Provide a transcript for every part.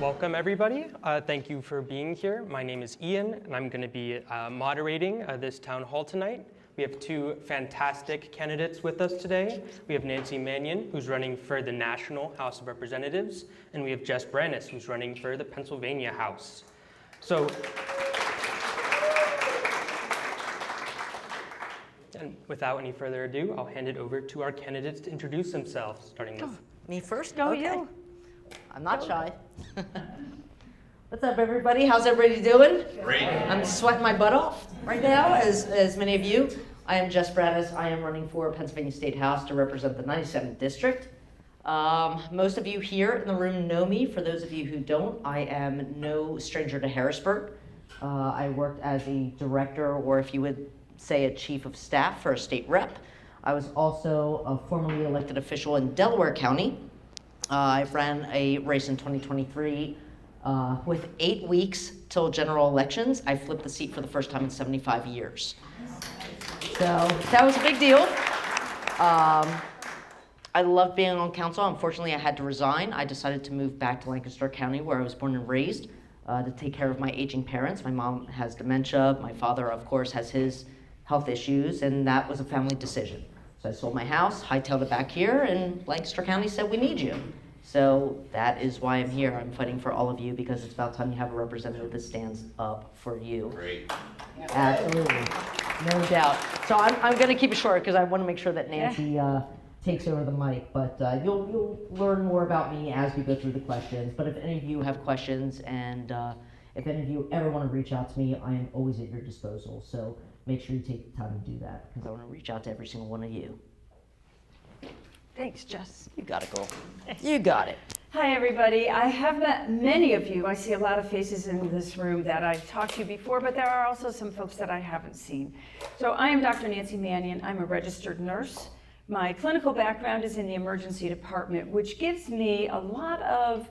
Welcome, everybody. Thank you for being here. My name is Ian, and I'm going to be moderating this town hall tonight. We have two fantastic candidates with us today. We have Nancy Mannion, who's running for the National House of Representatives, and we have Jess Branas, who's running for the Pennsylvania House. So, and without any further ado, I'll hand it over to our candidates to introduce themselves, starting with... Me first? Go Okay. you. I'm not shy. What's up, everybody? How's everybody doing? Great. I'm sweating my butt off right now, as many of you. I am Jess Branas. I am running for Pennsylvania State House to represent the 97th District. Most of you here in the room know me. For those of you who don't, I am no stranger to Harrisburg. I worked as a director, or if you would say a chief of staff for a state rep. I was also a formerly elected official in Delaware County. I ran a race in 2023 with 8 weeks till general elections. I flipped the seat for the first time in 75 years. So that was a big deal. I loved being on council. Unfortunately, I had to resign. I decided to move back to Lancaster County, where I was born and raised, to take care of my aging parents. My mom has dementia. My father, of course, has his health issues, and that was a family decision. So I sold my house, hightailed it back here, and Lancaster County said, we need you. So that is why I'm here. I'm fighting for all of you because it's about time you have a representative that stands up for you. Great. Absolutely, no doubt. So I'm going to keep it short because I want to make sure that Nancy takes over the mic, but you'll learn more about me as we go through the questions. But if any of you have questions, and if any of you ever want to reach out to me, I am always at your disposal. So make sure you take the time to do that because I want to reach out to every single one of you. Thanks, Jess. You got it, girl. You got it. Hi, everybody. I have met many of you. I see a lot of faces in this room that I've talked to before, but there are also some folks that I haven't seen. So I am Dr. Nancy Mannion. I'm a registered nurse. My clinical background is in the emergency department, which gives me a lot of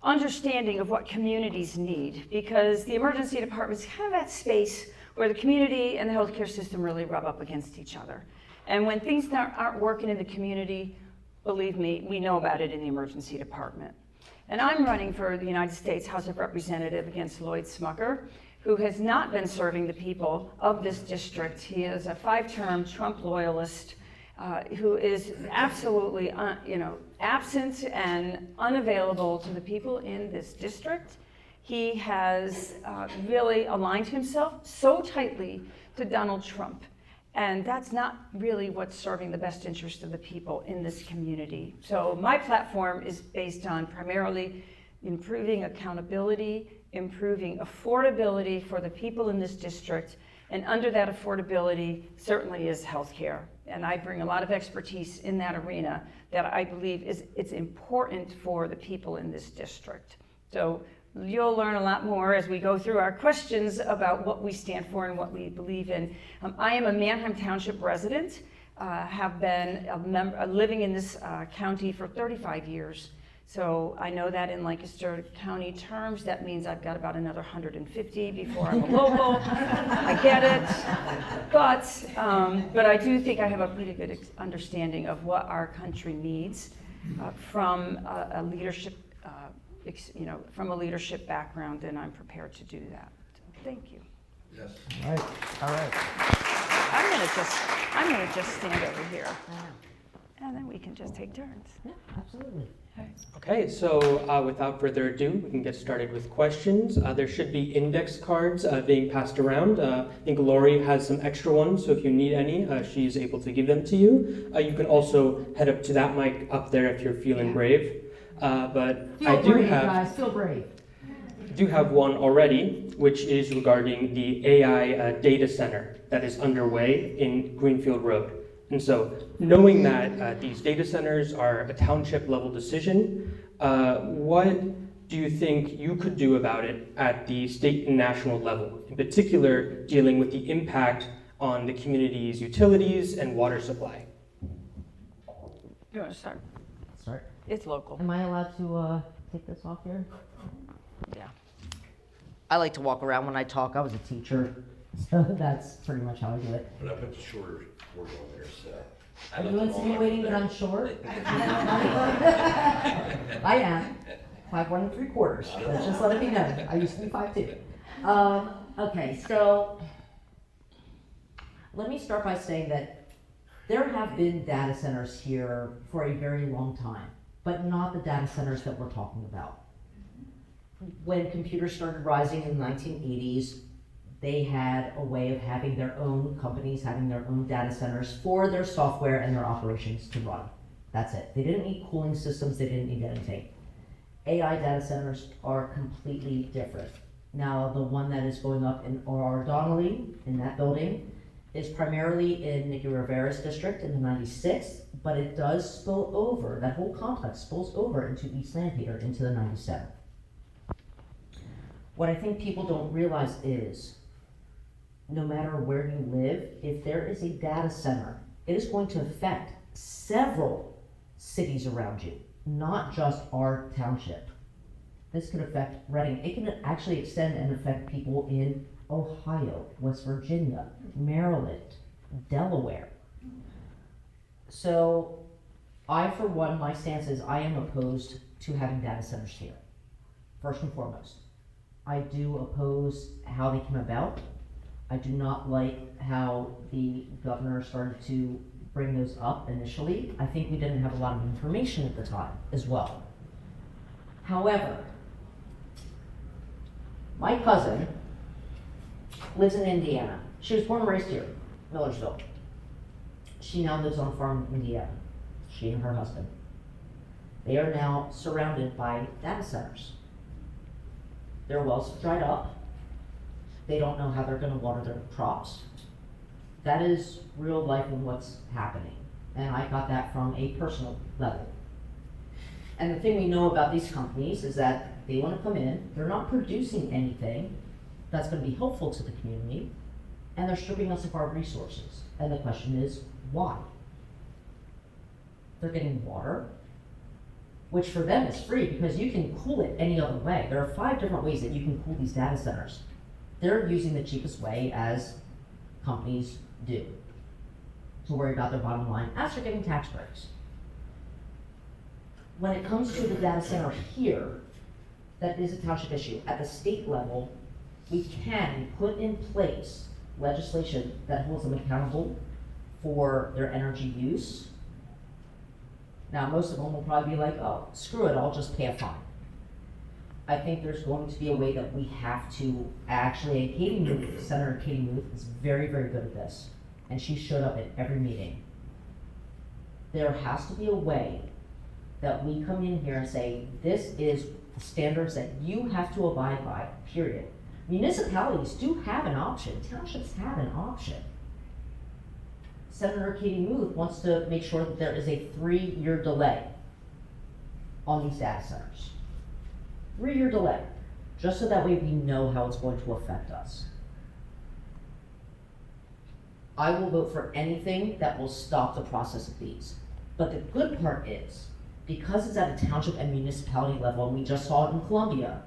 understanding of what communities need, because the emergency department is kind of that space where the community and the healthcare system really rub up against each other. And when things aren't working in the community, believe me, we know about it in the emergency department. And I'm running for the United States House of Representatives against Lloyd Smucker, who has not been serving the people of this district. He is a 5-term Trump loyalist who is absolutely absent and unavailable to the people in this district. He has really aligned himself so tightly to Donald Trump. And that's not really what's serving the best interest of the people in this community. So my platform is based on primarily improving accountability, improving affordability for the people in this district, and under that affordability certainly is healthcare. And I bring a lot of expertise in that arena that I believe it's important for the people in this district. So you'll learn a lot more as we go through our questions about what we stand for and what we believe in. I am a Manheim Township resident, have been living in this county for 35 years. So I know that in Lancaster County terms, that means I've got about another 150 before I'm a local. I get it, but I do think I have a pretty good understanding of what our country needs from a leadership from a leadership background, and I'm prepared to do that. So, thank you. Yes. All right. I'm gonna just stand over here, and then we can just take turns. Yeah, absolutely. Okay, so without further ado, we can get started with questions. There should be index cards being passed around. I think Lori has some extra ones, so if you need any, she's able to give them to you. You can also head up to that mic up there if you're feeling brave. But I Feel brave. do have one already, which is regarding the AI data center that is underway in Greenfield Road. And so, knowing that these data centers are a township level decision, what do you think you could do about it at the state and national level? In particular, dealing with the impact on the community's utilities and water supply. You want to start? Start. It's local. Am I allowed to take this off here? Yeah. I like to walk around when I talk. I was a teacher, so that's pretty much how I do it. But I put the shorter word on there, so. Are you insinuating that I'm short? I am. 5'1 3/4". That's just letting me know. I used to be 5'2". Okay, so let me start by saying that there have been data centers here for a very long time, but not the data centers that we're talking about. When computers started rising in the 1980s, they had a way of having their own companies, having their own data centers for their software and their operations to run. That's it. They didn't need cooling systems, they didn't need anything. AI data centers are completely different. Now, the one that is going up in R.R. Donnelly, in that building, is primarily in Nicky Rivera's district in the 96th, but it does spill over, that whole complex spills over into East Lancaster, into the 97th. What I think people don't realize is, no matter where you live, if there is a data center, it is going to affect several cities around you, not just our township. This could affect Reading. It can actually extend and affect people in Ohio, West Virginia, Maryland, Delaware. So I, for one, my stance is I am opposed to having data centers here, first and foremost. I do oppose how they came about. I do not like how the governor started to bring those up initially. I think we didn't have a lot of information at the time as well. However, my cousin lives in Indiana. She was born and raised here, Millersville. She now lives on a farm in Indiana, she and her husband. They are now surrounded by data centers. Their wells have dried up. They don't know how they're gonna water their crops. That is real life and what's happening. And I got that from a personal level. And the thing we know about these companies is that they wanna come in, they're not producing anything that's gonna be helpful to the community, and they're stripping us of our resources. And the question is, why? They're getting water, which for them is free because you can cool it any other way. There are 5 different ways that you can cool these data centers. They're using the cheapest way, as companies do, to worry about their bottom line as they're getting tax breaks. When it comes to the data center here, that is a township issue. At the state level, we can put in place legislation that holds them accountable for their energy use. Now, most of them will probably be like, oh, screw it, I'll just pay a fine. I think there's going to be a way that we have to actually, Senator Katie Muth is very, very good at this, and she showed up at every meeting. There has to be a way that we come in here and say, this is the standards that you have to abide by, period. Municipalities do have an option, townships have an option. Senator Katie Muth wants to make sure that there is a 3-year delay on these data centers. 3-year delay, just so that way we know how it's going to affect us. I will vote for anything that will stop the process of these. But the good part is, because it's at a township and municipality level, and we just saw it in Columbia,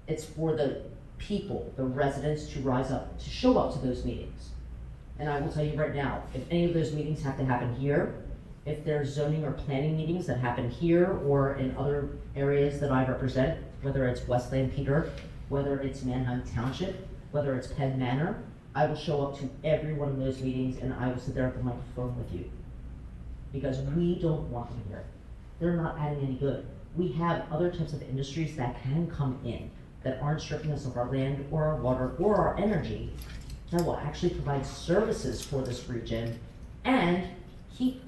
it's for the people, the residents, to rise up, to show up to those meetings. And I will tell you right now, if any of those meetings have to happen here, if there's zoning or planning meetings that happen here or in other areas that I represent, whether it's Westland Peter, whether it's Mannion Township, whether it's Penn Manor, I will show up to every one of those meetings and I will sit there at the microphone with you. Because we don't want them here. They're not adding any good. We have other types of industries that can come in that aren't stripping us of our land or our water or our energy, that will actually provide services for this region and keep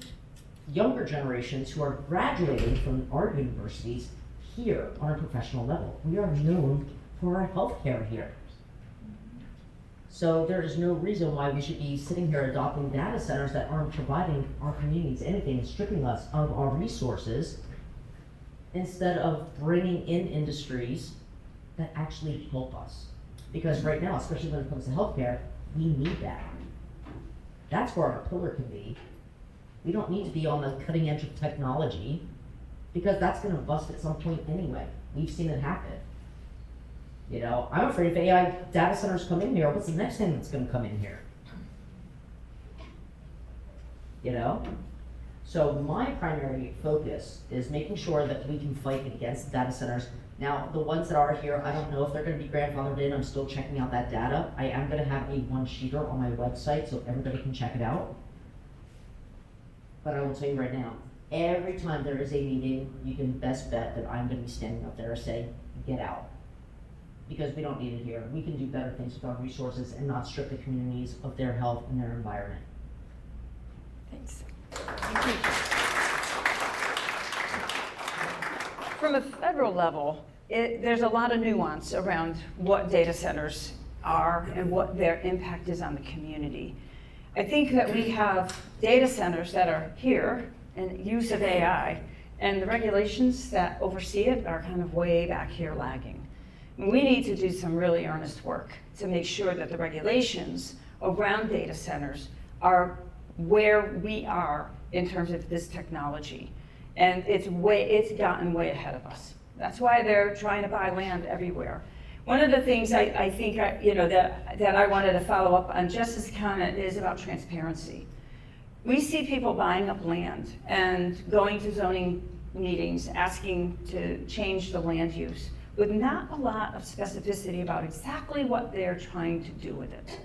younger generations who are graduating from our universities here on a professional level. We are known for our healthcare here. So there is no reason why we should be sitting here adopting data centers that aren't providing our communities anything, stripping us of our resources, instead of bringing in industries that actually help us. Because right now, especially when it comes to healthcare, we need that. That's where our pillar can be. We don't need to be on the cutting edge of technology, because that's gonna bust at some point anyway. We've seen it happen. You know, I'm afraid if AI data centers come in here, what's the next thing that's gonna come in here? You know? So my primary focus is making sure that we can fight against data centers. Now, the ones that are here, I don't know if they're gonna be grandfathered in, I'm still checking out that data. I am gonna have a one-sheeter on my website so everybody can check it out. But I will tell you right now, every time there is a meeting, you can best bet that I'm gonna be standing up there and saying, get out. Because we don't need it here. We can do better things with our resources and not strip the communities of their health and their environment. Thanks. From a federal level, there's a lot of nuance around what data centers are and what their impact is on the community. I think that we have data centers that are here and use of AI, and the regulations that oversee it are kind of way back here lagging. We need to do some really earnest work to make sure that the regulations around data centers are where we are in terms of this technology. And it's gotten way ahead of us. That's why they're trying to buy land everywhere. One of the things I think that I wanted to follow up on Jess's comment is about transparency. We see people buying up land and going to zoning meetings asking to change the land use with not a lot of specificity about exactly what they're trying to do with it.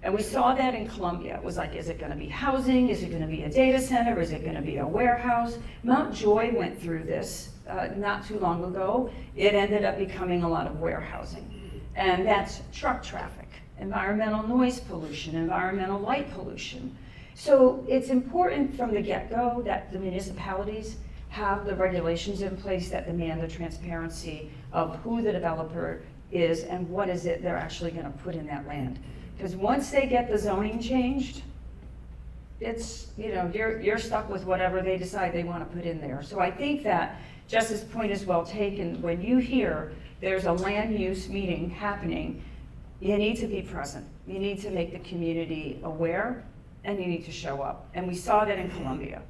And we saw that in Columbia. It was like, is it gonna be housing? Is it gonna be a data center? Is it gonna be a warehouse? Mount Joy went through this not too long ago. It ended up becoming a lot of warehousing. And that's truck traffic, environmental noise pollution, environmental light pollution. So it's important from the get-go that the municipalities have the regulations in place that demand the transparency of who the developer is and what is it they're actually gonna put in that land. Because once they get the zoning changed, it's, you're stuck with whatever they decide they want to put in there. So I think that Jess's point is well taken. When you hear there's a land use meeting happening, you need to be present. You need to make the community aware, and you need to show up. And we saw that in Columbia.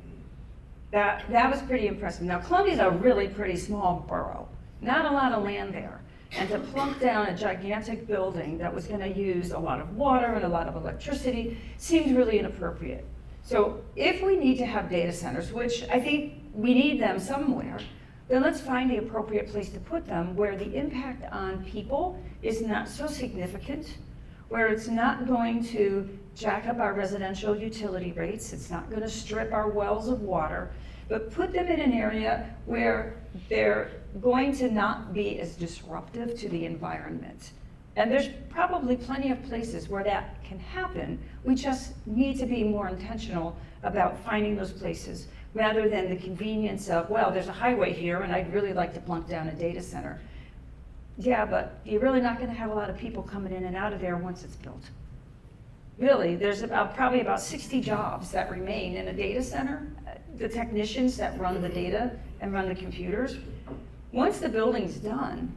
That was pretty impressive. Now, Columbia's a really pretty small borough. Not a lot of land there. And to plunk down a gigantic building that was gonna use a lot of water and a lot of electricity seemed really inappropriate. So if we need to have data centers, which I think we need them somewhere, then let's find the appropriate place to put them where the impact on people is not so significant, where it's not going to jack up our residential utility rates, it's not gonna strip our wells of water, but put them in an area where they're going to not be as disruptive to the environment. And there's probably plenty of places where that can happen. We just need to be more intentional about finding those places rather than the convenience of, well, there's a highway here and I'd really like to plunk down a data center. Yeah, but you're really not gonna have a lot of people coming in and out of there once it's built. Really, there's probably about 60 jobs that remain in a data center, the technicians that run the data and run the computers. Once the building's done,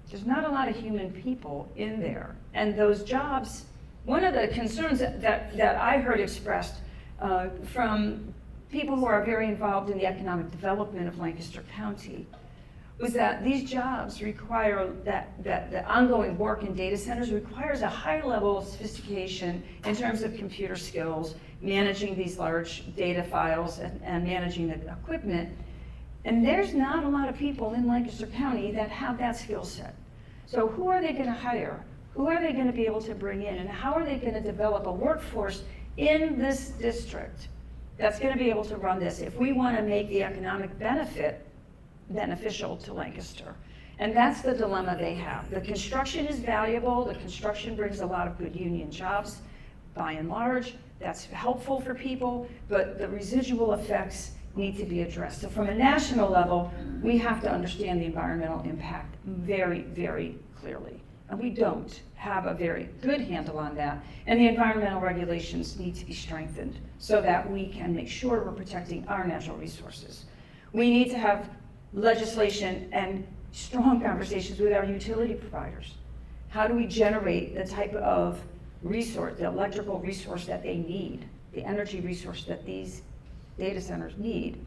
there's not a lot of human people in there. And those jobs, one of the concerns that I heard expressed from people who are very involved in the economic development of Lancaster County was that these jobs require that the ongoing work in data centers requires a high level of sophistication in terms of computer skills, managing these large data files and managing the equipment. And there's not a lot of people in Lancaster County that have that skill set. So who are they gonna hire? Who are they gonna be able to bring in? And how are they gonna develop a workforce in this district that's gonna be able to run this if we wanna make the economic benefit beneficial to Lancaster? And that's the dilemma they have. The construction is valuable. The construction brings a lot of good union jobs, by and large. That's helpful for people, but the residual effects need to be addressed. So from a national level, we have to understand the environmental impact very, very clearly. And we don't have a very good handle on that. And the environmental regulations need to be strengthened so that we can make sure we're protecting our natural resources. We need to have legislation and strong conversations with our utility providers. How do we generate the type of resource, the electrical resource that they need, the energy resource that these data centers need?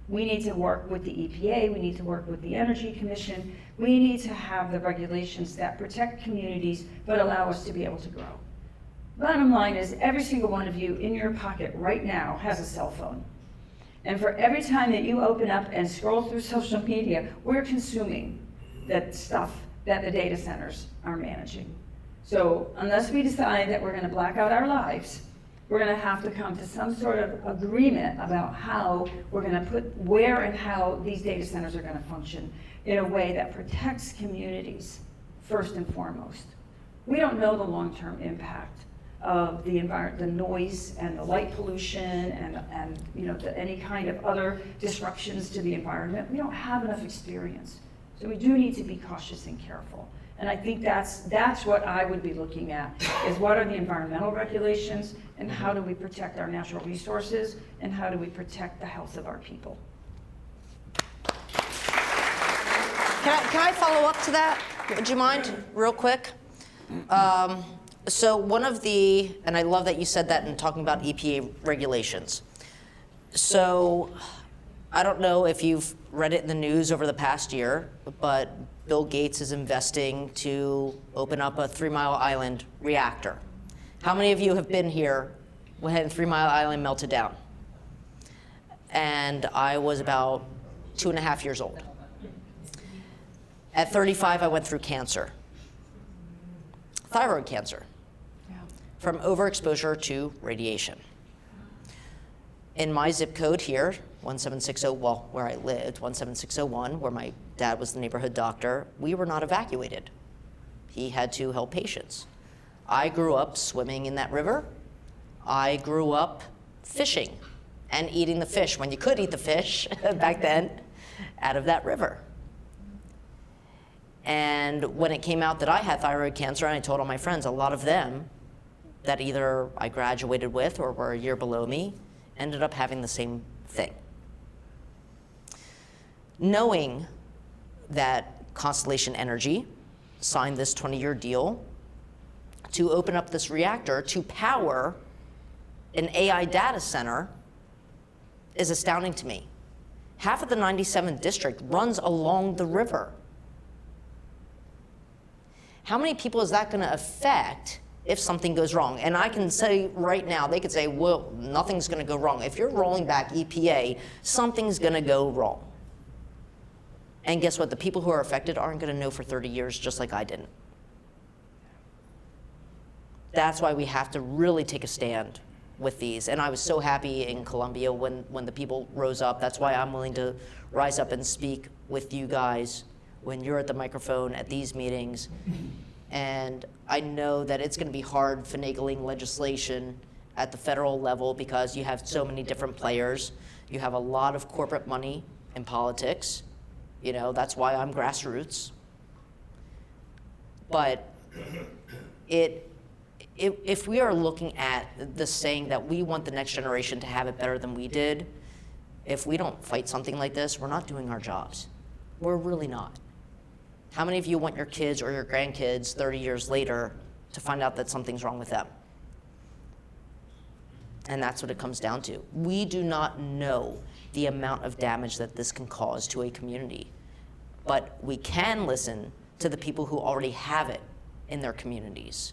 We need to work with the EPA, we need to work with the Energy Commission, we need to have the regulations that protect communities but allow us to be able to grow. Bottom line is every single one of you in your pocket right now has a cell phone. And for every time that you open up and scroll through social media, we're consuming that stuff that the data centers are managing. So unless we decide that we're going to black out our lives, we're going to have to come to some sort of agreement about how we're going to put where and how these data centers are going to function in a way that protects communities first and foremost. We don't know the long-term impact of the environment, the noise and the light pollution and you know, any kind of other disruptions to the environment. We don't have enough experience. So we do need to be cautious and careful. And I think that's what I would be looking at, is what are the environmental regulations and how do we protect our natural resources and how do we protect the health of our people. Can I follow up to that? Would you mind, real quick? So one of the, and I love that you said that in talking about EPA regulations. So I don't know if you've read it in the news over the past year, but Bill Gates is investing to open up a 3 Mile Island reactor. How many of you have been here when 3 Mile Island melted down? And I was about 2.5 years old. At 35, I went through cancer, thyroid cancer, from overexposure to radiation. In my zip code here, 17660, well, where I lived, 17601, where my dad was the neighborhood doctor, we were not evacuated. He had to help patients. I grew up swimming in that river. I grew up fishing and eating the fish, when you could eat the fish back then, out of that river. And when it came out that I had thyroid cancer, and I told all my friends, a lot of them that either I graduated with or were a year below me, ended up having the same thing. Knowing that Constellation Energy signed this 20-year deal to open up this reactor to power an AI data center is astounding to me. Half of the 97 district runs along the river. How many people is that going to affect if something goes wrong? And I can say right now, they could say, well, nothing's going to go wrong. If you're rolling back EPA, something's going to go wrong. And guess what? The people who are affected aren't going to know for 30 years, just like I didn't. That's why we have to really take a stand with these. And I was so happy in Columbia when the people rose up. That's why I'm willing to rise up and speak with you guys when you're at the microphone at these meetings. And I know that it's going to be hard finagling legislation at the federal level because you have so many different players. You have a lot of corporate money in politics. You know, that's why I'm grassroots. But if we are looking at the saying that we want the next generation to have it better than we did, if we don't fight something like this, we're not doing our jobs. We're really not. How many of you want your kids or your grandkids 30 years later to find out that something's wrong with them? And that's what it comes down to. We do not know the amount of damage that this can cause to a community, but we can listen to the people who already have it in their communities.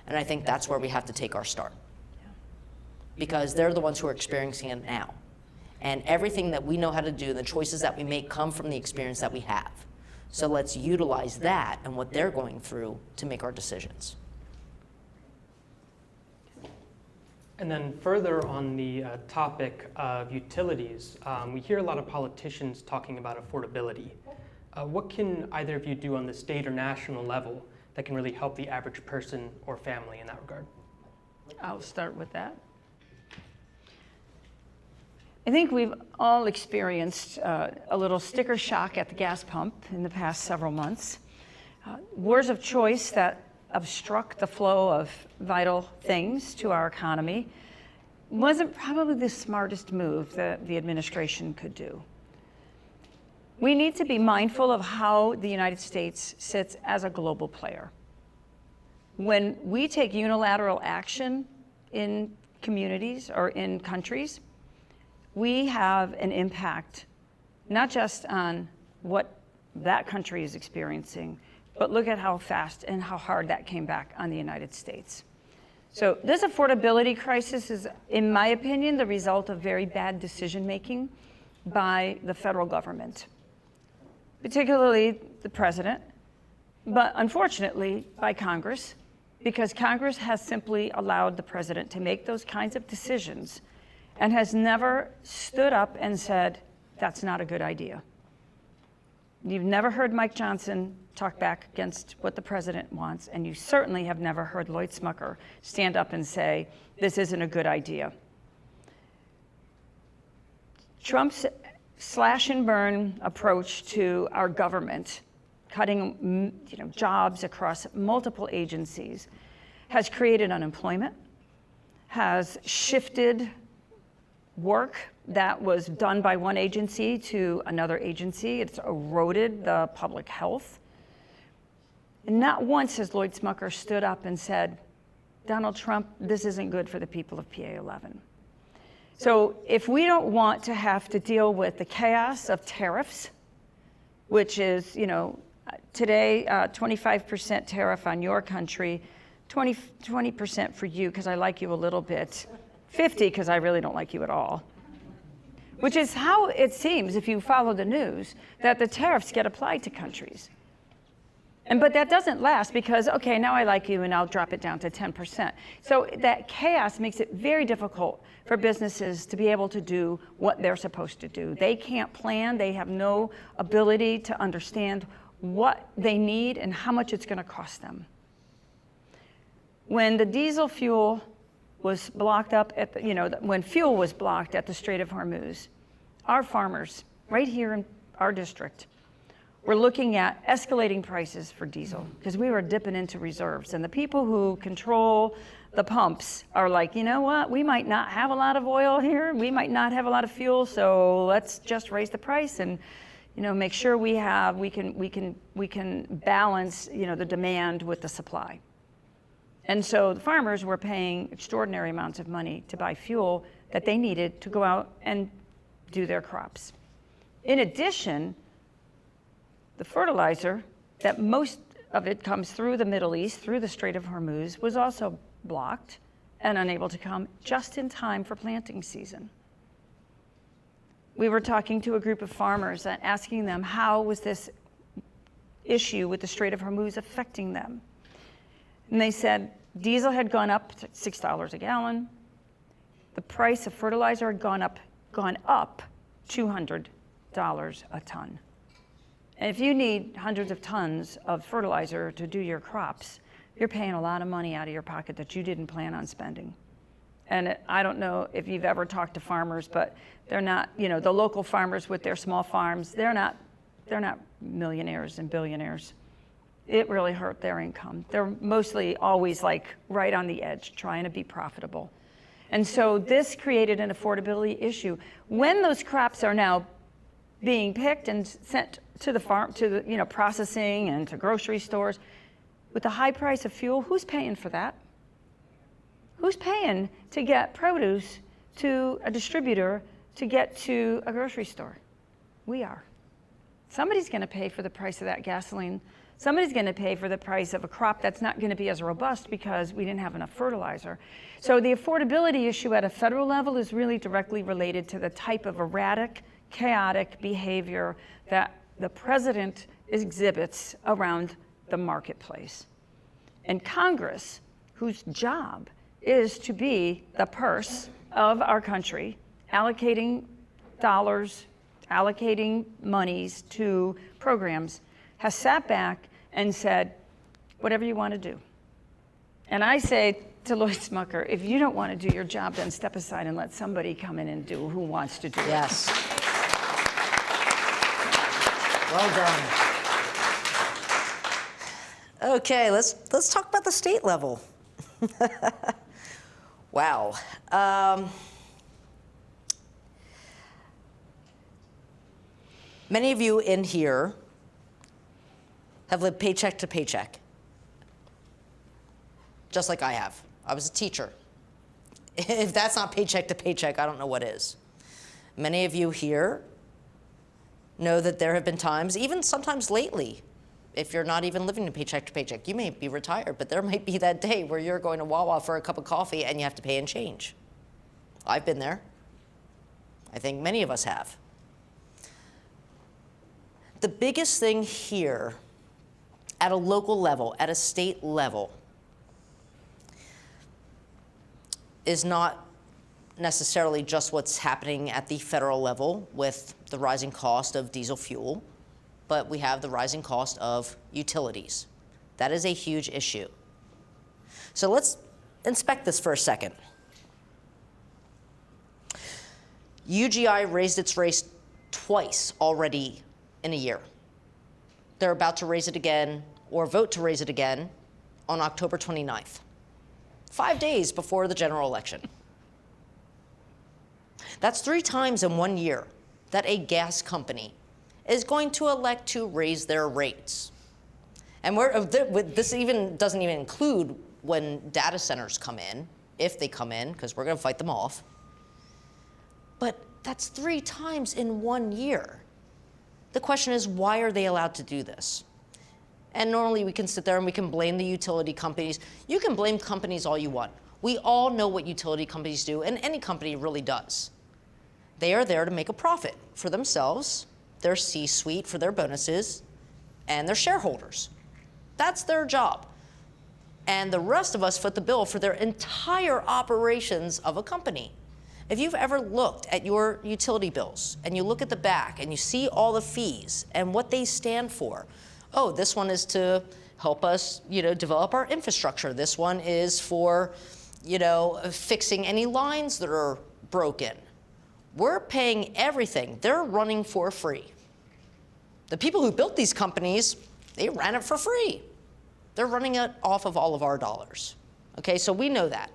And I think that's where we have to take our start, because they're the ones who are experiencing it now. And everything that we know how to do, the choices that we make, come from the experience that we have. So let's utilize that and what they're going through to make our decisions. And then further on the topic of utilities, we hear a lot of politicians talking about affordability. What can either of you do on the state or national level that can really help the average person or family in that regard? I'll start with that. I think we've all experienced a little sticker shock at the gas pump in the past several months. Wars of choice that obstruct the flow of vital things to our economy wasn't probably the smartest move that the administration could do. We need to be mindful of how the United States sits as a global player. When we take unilateral action in communities or in countries, we have an impact not just on what that country is experiencing, but look at how fast and how hard that came back on the United States. So this affordability crisis is, in my opinion, the result of very bad decision making by the federal government, particularly the president, but unfortunately by Congress, because Congress has simply allowed the president to make those kinds of decisions and has never stood up and said, that's not a good idea. You've never heard Mike Johnson talk back against what the president wants, and you certainly have never heard Lloyd Smucker stand up and say, this isn't a good idea. Trump's slash and burn approach to our government, cutting jobs across multiple agencies, has created unemployment, has shifted work that was done by one agency to another agency. It's eroded the public health. And not once has Lloyd Smucker stood up and said, Donald Trump, this isn't good for the people of PA-11. So if we don't want to have to deal with the chaos of tariffs, which is, today, 25% tariff on your country, 20% for you because I like you a little bit, 50 because I really don't like you at all. Which is how it seems, if you follow the news, that the tariffs get applied to countries. But that doesn't last because, okay, now I like you and I'll drop it down to 10%. So that chaos makes it very difficult for businesses to be able to do what they're supposed to do. They can't plan, they have no ability to understand what they need and how much it's going to cost them. When the diesel fuel was blocked up at when fuel was blocked at the Strait of Hormuz, our farmers right here in our district were looking at escalating prices for diesel because we were dipping into reserves. And the people who control the pumps are like, you know what, we might not have a lot of oil here, we might not have a lot of fuel, so let's just raise the price and make sure we can balance the demand with the supply. And so the farmers were paying extraordinary amounts of money to buy fuel that they needed to go out and do their crops. In addition, the fertilizer, that most of it comes through the Middle East, through the Strait of Hormuz, was also blocked and unable to come just in time for planting season. We were talking to a group of farmers and asking them how was this issue with the Strait of Hormuz affecting them. And they said diesel had gone up to $6 a gallon. The price of fertilizer had gone up $200 a ton. And if you need hundreds of tons of fertilizer to do your crops, you're paying a lot of money out of your pocket that you didn't plan on spending. And I don't know if you've ever talked to farmers, but they're not, the local farmers with their small farms, they're not millionaires and billionaires. It really hurt their income. They're mostly always right on the edge, trying to be profitable. And so this created an affordability issue. When those crops are now being picked and sent to the farm, to the processing and to grocery stores, with the high price of fuel, who's paying for that? Who's paying to get produce to a distributor to get to a grocery store? We are. Somebody's going to pay for the price of that gasoline. Somebody's going to pay for the price of a crop that's not going to be as robust because we didn't have enough fertilizer. So the affordability issue at a federal level is really directly related to the type of erratic, chaotic behavior that the president exhibits around the marketplace. And Congress, whose job is to be the purse of our country, allocating dollars, allocating monies to programs, has sat back and said, whatever you want to do. And I say to Lloyd Smucker, if you don't want to do your job, then step aside and let somebody come in and do who wants to do it. Yes. Well done. Okay, let's talk about the state level. Wow. Many of you in here have lived paycheck to paycheck, just like I have. I was a teacher. If that's not paycheck to paycheck, I don't know what is. Many of you here know that there have been times, even sometimes lately, if you're not even living in paycheck to paycheck, you may be retired, but there might be that day where you're going to Wawa for a cup of coffee and you have to pay in change. I've been there. I think many of us have. The biggest thing here at a local level, at a state level, is not necessarily just what's happening at the federal level with the rising cost of diesel fuel, but we have the rising cost of utilities. That is a huge issue. So let's inspect this for a second. UGI raised its rates twice already in a year. They're about to raise it again, or vote to raise it again, on October 29th, 5 days before the general election. That's 3 times in 1 year that a gas company is going to elect to raise their rates. And this doesn't even include when data centers come in, if they come in, because we're going to fight them off. But that's 3 times in 1 year. The question is, why are they allowed to do this? And normally we can sit there and we can blame the utility companies. You can blame companies all you want. We all know what utility companies do, and any company really does. They are there to make a profit for themselves, their C-suite for their bonuses, and their shareholders. That's their job. And the rest of us foot the bill for their entire operations of a company. If you've ever looked at your utility bills and you look at the back and you see all the fees and what they stand for, oh, this one is to help us, develop our infrastructure. This one is for, fixing any lines that are broken. We're paying everything. They're running for free. The people who built these companies, they ran it for free. They're running it off of all of our dollars. Okay, so we know that.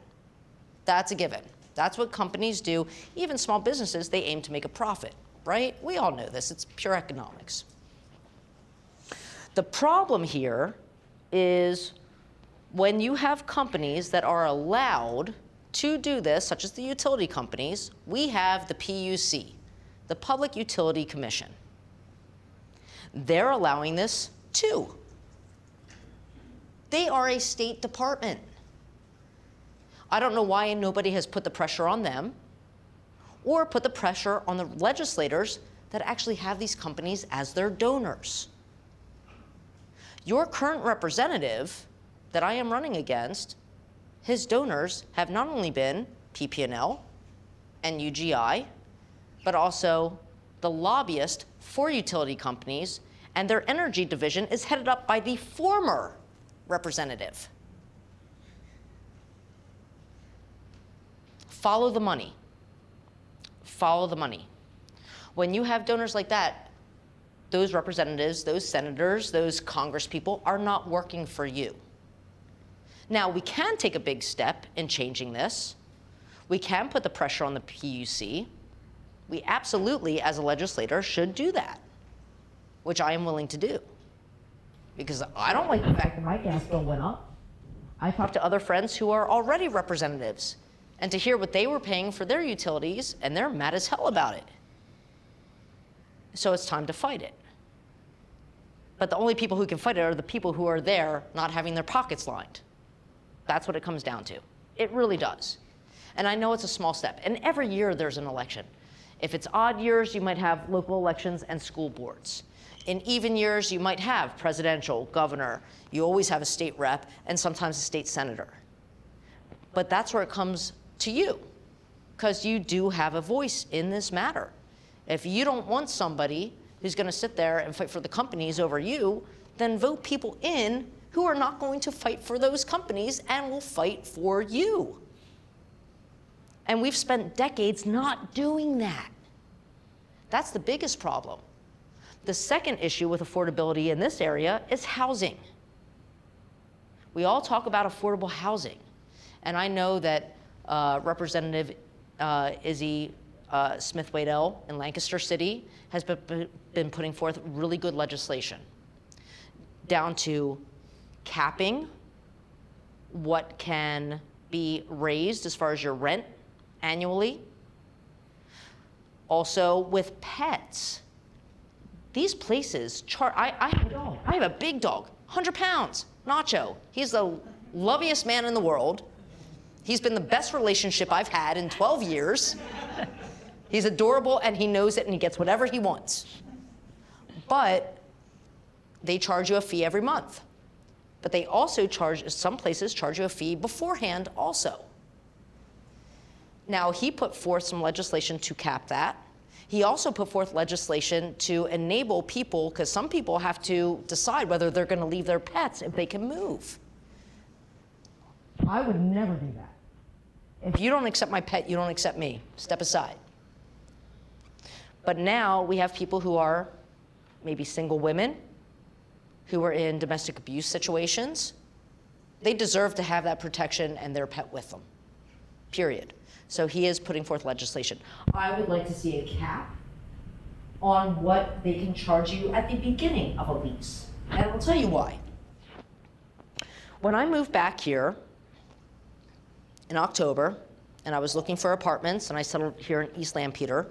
That's a given. That's what companies do. Even small businesses, they aim to make a profit, right? We all know this. It's pure economics. The problem here is when you have companies that are allowed to do this, such as the utility companies, we have the PUC, the Public Utility Commission. They're allowing this too. They are a state department. I don't know why nobody has put the pressure on them or put the pressure on the legislators that actually have these companies as their donors. Your current representative that I am running against, his donors have not only been PP&L and UGI, but also the lobbyist for utility companies, and their energy division is headed up by the former representative. Follow the money. Follow the money. When you have donors like that, those representatives, those senators, those congresspeople are not working for you. Now, we can take a big step in changing this. We can put the pressure on the PUC. We absolutely, as a legislator, should do that, which I am willing to do. Because I don't like the fact that my gas bill went up. I talked to other friends who are already representatives, and to hear what they were paying for their utilities, and they're mad as hell about it. So it's time to fight it. But the only people who can fight it are the people who are there not having their pockets lined. That's what it comes down to. It really does. And I know it's a small step. And every year there's an election. If it's odd years, you might have local elections and school boards. In even years, you might have presidential, governor. You always have a state rep and sometimes a state senator. But that's where it comes to you, because you do have a voice in this matter. If you don't want somebody who's going to sit there and fight for the companies over you, then vote people in who are not going to fight for those companies and will fight for you. And we've spent decades not doing that. That's the biggest problem. The second issue with affordability in this area is housing. We all talk about affordable housing. And I know that Representative Izzy Smith-Waddell in Lancaster City has been putting forth really good legislation down to capping what can be raised as far as your rent annually. Also with pets. These places I have a dog. I have a big dog, 100 pounds, Nacho. He's the loveliest man in the world. He's been the best relationship I've had in 12 years. He's adorable and he knows it and he gets whatever he wants. But they charge you a fee every month. But they also charge, some places charge you a fee beforehand also. Now, he put forth some legislation to cap that. He also put forth legislation to enable people, because some people have to decide whether they're going to leave their pets if they can move. I would never do that. If you don't accept my pet, you don't accept me. Step aside. But now we have people who are maybe single women, who are in domestic abuse situations. They deserve to have that protection and their pet with them, period. So he is putting forth legislation. I would like to see a cap on what they can charge you at the beginning of a lease. And I'll tell you why. When I moved back here in October, and I was looking for apartments, and I settled here in East Lampeter,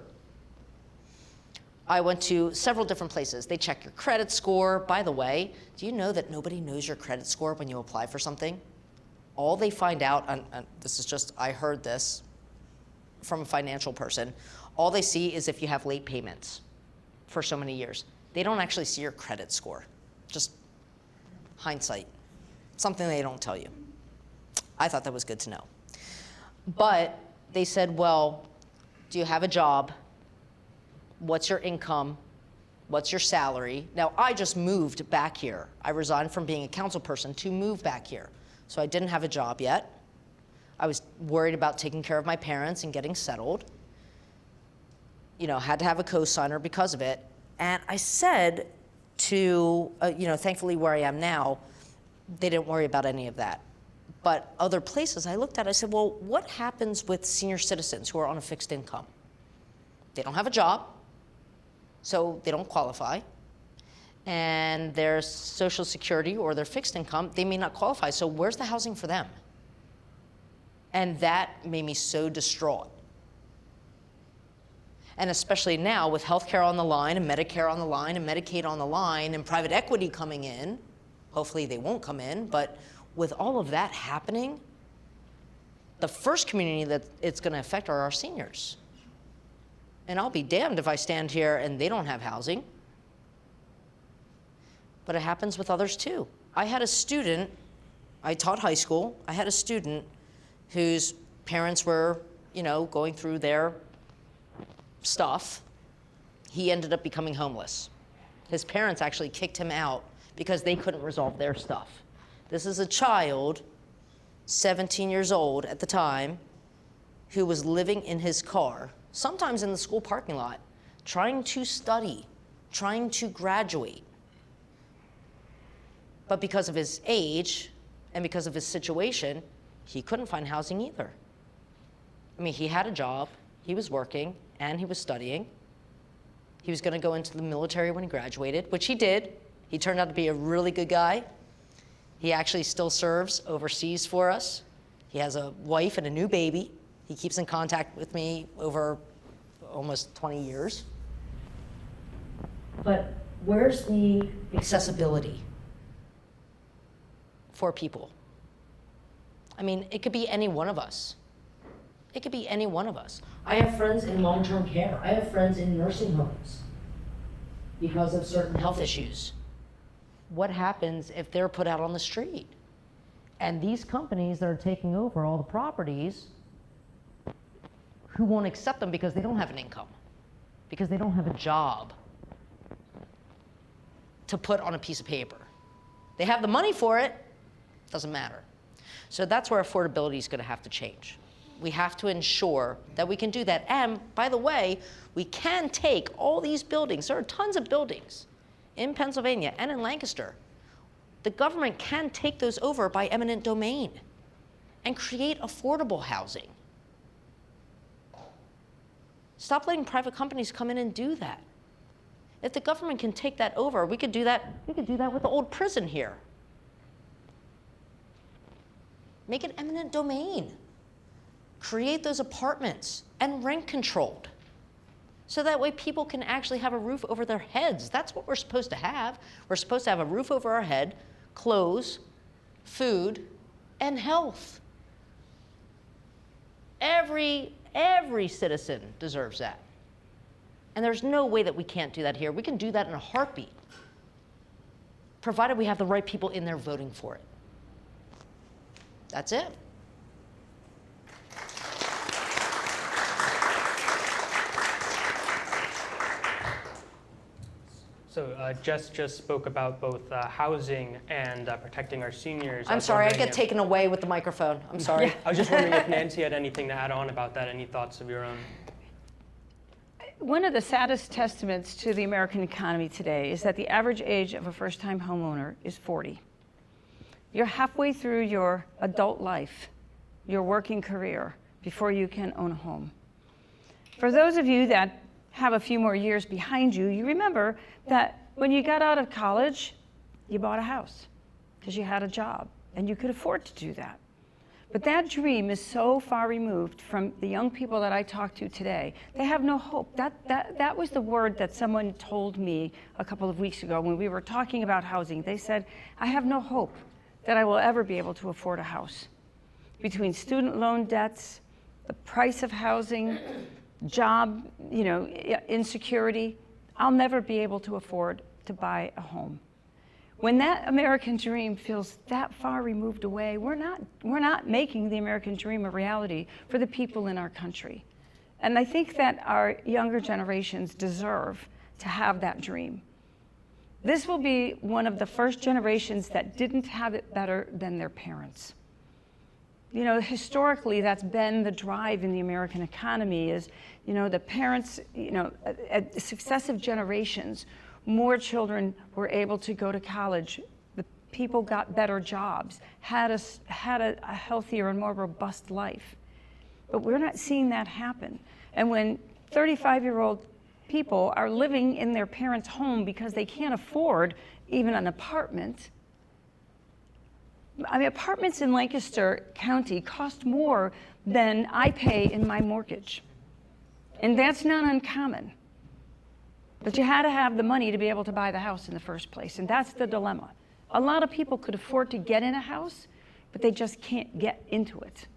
I went to several different places. They check your credit score. By the way, do you know that nobody knows your credit score when you apply for something? All they find out, and this is just, I heard this from a financial person, all they see is if you have late payments for so many years. They don't actually see your credit score. Just hindsight. Something they don't tell you. I thought that was good to know. But they said, well, do you have a job? What's your income? What's your salary? Now, I just moved back here. I resigned from being a council person to move back here. So I didn't have a job yet. I was worried about taking care of my parents and getting settled. You know, had to have a co-signer because of it. And I said to, thankfully where I am now, they didn't worry about any of that. But other places I looked at, I said, well, what happens with senior citizens who are on a fixed income? They don't have a job, so they don't qualify. And their Social Security or their fixed income, they may not qualify. So where's the housing for them? And that made me so distraught. And especially now with healthcare on the line and Medicare on the line and Medicaid on the line and private equity coming in, hopefully they won't come in, but with all of that happening, the first community that it's going to affect are our seniors. And I'll be damned if I stand here and they don't have housing. But it happens with others too. I had a student, I taught high school, I had a student whose parents were, going through their stuff. He ended up becoming homeless. His parents actually kicked him out because they couldn't resolve their stuff. This is a child, 17 years old at the time, who was living in his car, sometimes in the school parking lot, trying to study, trying to graduate. But because of his age and because of his situation, he couldn't find housing either. I mean, he had a job, he was working, and he was studying. He was going to go into the military when he graduated, which he did. He turned out to be a really good guy. He actually still serves overseas for us. He has a wife and a new baby. He keeps in contact with me over almost 20 years. But where's the accessibility for people? I mean, it could be any one of us. It could be any one of us. I have friends in long-term care. I have friends in nursing homes because of certain health issues. What happens if they're put out on the street? And these companies that are taking over all the properties, who won't accept them because they don't have an income, because they don't have a job to put on a piece of paper. They have the money for it, doesn't matter. So that's where affordability is going to have to change. We have to ensure that we can do that. And by the way, we can take all these buildings, there are tons of buildings in Pennsylvania and in Lancaster. The government can take those over by eminent domain and create affordable housing. Stop letting private companies come in and do that. If the government can take that over, we could do that with the old prison here. Make it eminent domain. Create those apartments and rent controlled. So that way people can actually have a roof over their heads. That's what we're supposed to have. We're supposed to have a roof over our head, clothes, food, and health. Every citizen deserves that. And there's no way that we can't do that here. We can do that in a heartbeat, provided we have the right people in there voting for it. That's it. So Jess just spoke about both housing and protecting our seniors. I'm sorry, I get taken away with the microphone. I'm sorry. I was just wondering if Nancy had anything to add on about that, any thoughts of your own? One of the saddest testaments to the American economy today is that the average age of a first-time homeowner is 40. You're halfway through your adult life, your working career, before you can own a home. For those of you that have a few more years behind you, you remember that when you got out of college, you bought a house because you had a job and you could afford to do that. But that dream is so far removed from the young people that I talk to today. They have no hope. That was the word that someone told me a couple of weeks ago when we were talking about housing. They said, I have no hope that I will ever be able to afford a house. Between student loan debts, the price of housing, job, insecurity, I'll never be able to afford to buy a home. When that American dream feels that far removed away, we're not making the American dream a reality for the people in our country. And I think that our younger generations deserve to have that dream. This will be one of the first generations that didn't have it better than their parents. Historically, that's been the drive in the American economy is, the parents, at successive generations, more children were able to go to college. The people got better jobs, had a healthier and more robust life. But we're not seeing that happen. And when 35-year-old people are living in their parents' home because they can't afford even an apartment, apartments in Lancaster County cost more than I pay in my mortgage. And that's not uncommon. But you had to have the money to be able to buy the house in the first place, and that's the dilemma. A lot of people could afford to get in a house, but they just can't get into it.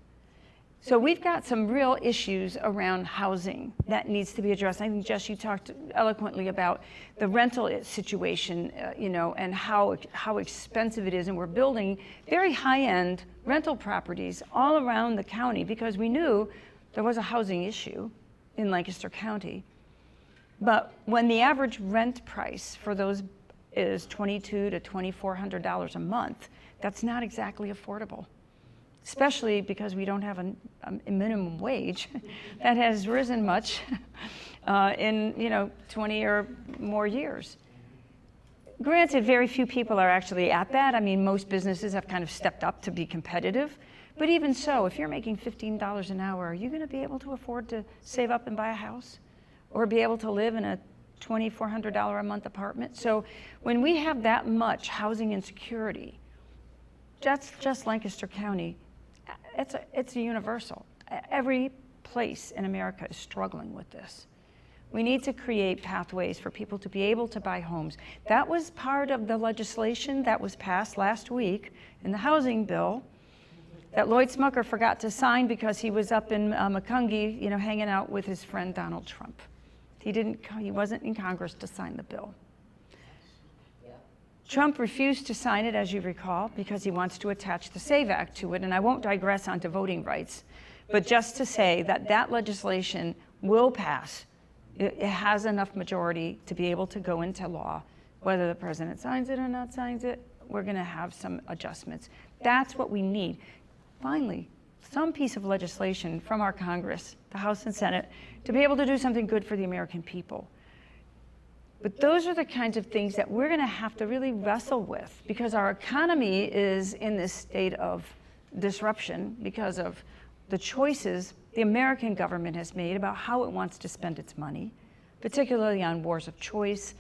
So we've got some real issues around housing that needs to be addressed. I think, Jess, you talked eloquently about the rental situation, and how expensive it is. And we're building very high-end rental properties all around the county because we knew there was a housing issue in Lancaster County. But when the average rent price for those is $2,200 to $2,400 a month, that's not exactly affordable. Especially because we don't have a minimum wage that has risen much in 20 or more years. Granted, very few people are actually at that. Most businesses have kind of stepped up to be competitive. But even so, if you're making $15 an hour, are you going to be able to afford to save up and buy a house? Or be able to live in a $2,400 a month apartment? So when we have that much housing insecurity, that's just Lancaster County. It's a universal. Every place in America is struggling with this. We need to create pathways for people to be able to buy homes. That was part of the legislation that was passed last week in the housing bill that Lloyd Smucker forgot to sign because he was up in Macungie, hanging out with his friend Donald Trump. He wasn't in Congress to sign the bill. Trump refused to sign it, as you recall, because he wants to attach the SAVE Act to it, and I won't digress onto voting rights, but just to say that that legislation will pass. It has enough majority to be able to go into law. Whether the president signs it or not signs it, we're going to have some adjustments. That's what we need. Finally, some piece of legislation from our Congress, the House and Senate, to be able to do something good for the American people. But those are the kinds of things that we're going to have to really wrestle with because our economy is in this state of disruption because of the choices the American government has made about how it wants to spend its money, particularly on wars of choice,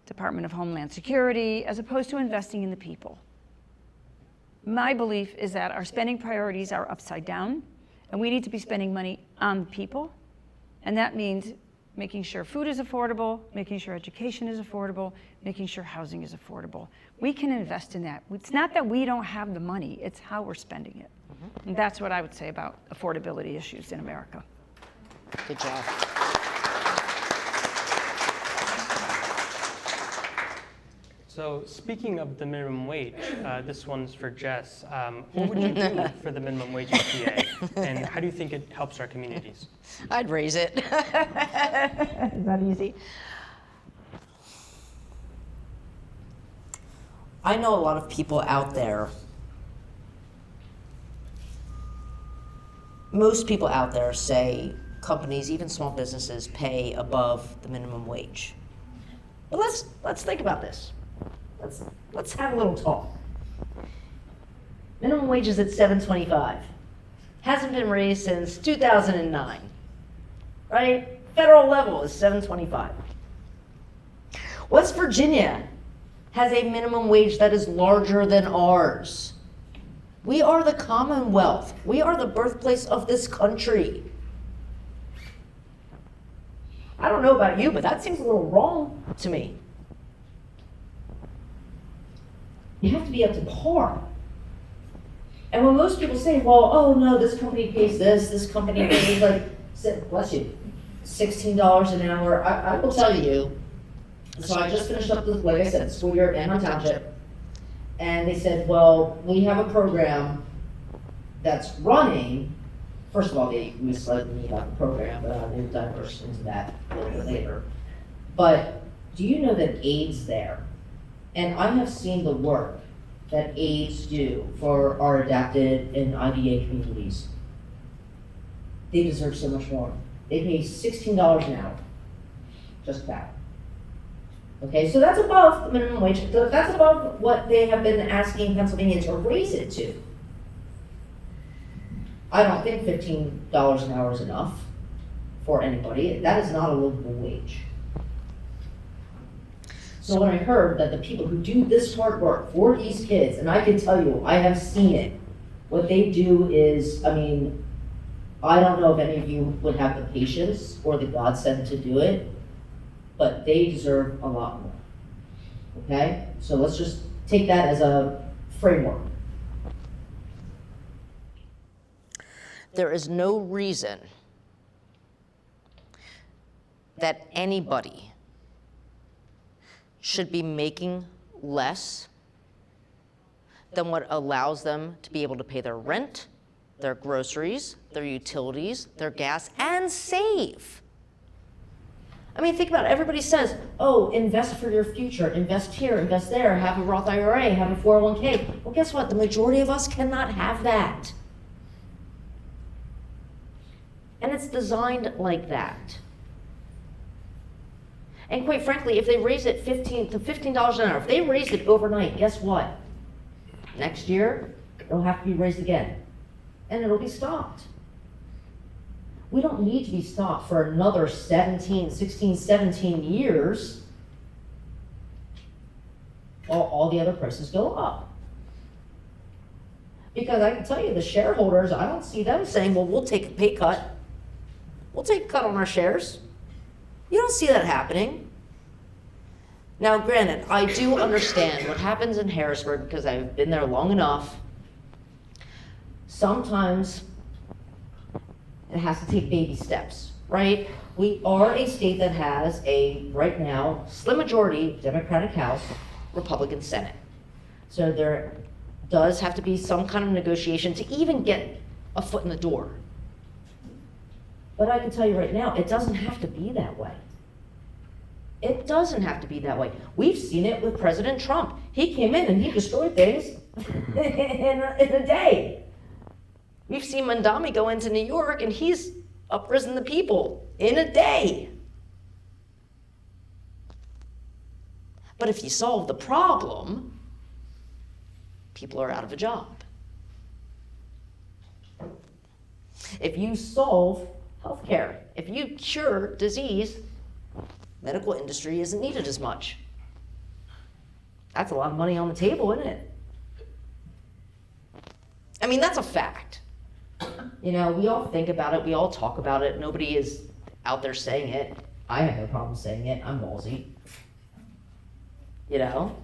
Department of Homeland Security, as opposed to investing in the people. My belief is that our spending priorities are upside down, and we need to be spending money on people, and that means making sure food is affordable, making sure education is affordable, making sure housing is affordable. We can invest in that. It's not that we don't have the money, it's how we're spending it. And that's what I would say about affordability issues in America. Good job. So speaking of the minimum wage, this one's for Jess. What would you do for the minimum wage in PA? And how do you think it helps our communities? I'd raise it. Is that easy? I know a lot of people out there. Most people out there say companies, even small businesses, pay above the minimum wage. But let's think about this. Let's have a little talk. Minimum wage is at $7.25. Hasn't been raised since 2009. Right? Federal level is $7.25. West Virginia has a minimum wage that is larger than ours. We are the Commonwealth. We are the birthplace of this country. I don't know about you, but that seems a little wrong to me. You have to be up to par. And when most people say, well, oh no, this company pays this company pays bless you, $16 an hour, I will tell you. So I just finished up with, like I said, school year at Mannion Township. And they said, well, we have a program that's running. First of all, they misled me about the program, but they've diverged into that a little bit later. But do you know that aides there, and I have seen the work that aides do for our adapted and IDA communities. They deserve so much more. They pay $16 an hour, just that. Okay, so that's above the minimum wage. That's above what they have been asking Pennsylvania to raise it to. I don't think $15 an hour is enough for anybody. That is not a livable wage. So when I heard that the people who do this hard work for these kids, and I can tell you, I have seen it, what they do is, I mean, I don't know if any of you would have the patience or the godsend to do it, but they deserve a lot more. Okay? So let's just take that as a framework. There is no reason that anybody should be making less than what allows them to be able to pay their rent, their groceries, their utilities, their gas, and save. I mean, think about it. Everybody says, oh, invest for your future, invest here, invest there, have a Roth IRA, have a 401k. Well, guess what? The majority of us cannot have that. And it's designed like that. And quite frankly, if they raise it $15 an hour, if they raise it overnight, guess what? Next year, it'll have to be raised again. And it'll be stopped. We don't need to be stopped for another 16, 17 years while all the other prices go up. Because I can tell you, the shareholders, I don't see them saying, well, we'll take a pay cut. We'll take a cut on our shares. You don't see that happening. Now, granted, I do understand what happens in Harrisburg because I've been there long enough. Sometimes it has to take baby steps, right? We are a state that has a, right now, slim majority Democratic House, Republican Senate. So there does have to be some kind of negotiation to even get a foot in the door. But I can tell you right now, it doesn't have to be that way. It doesn't have to be that way. We've seen it with President Trump. He came in and he destroyed things in a day. We've seen Mandami go into New York and he's uprisen the people in a day. But if you solve the problem, people are out of a job. If you solve healthcare, if you cure disease, medical industry isn't needed as much. That's a lot of money on the table, isn't it? I mean, that's a fact. You know, we all think about it, we all talk about it, nobody is out there saying it. I have no problem saying it, I'm ballsy. You know?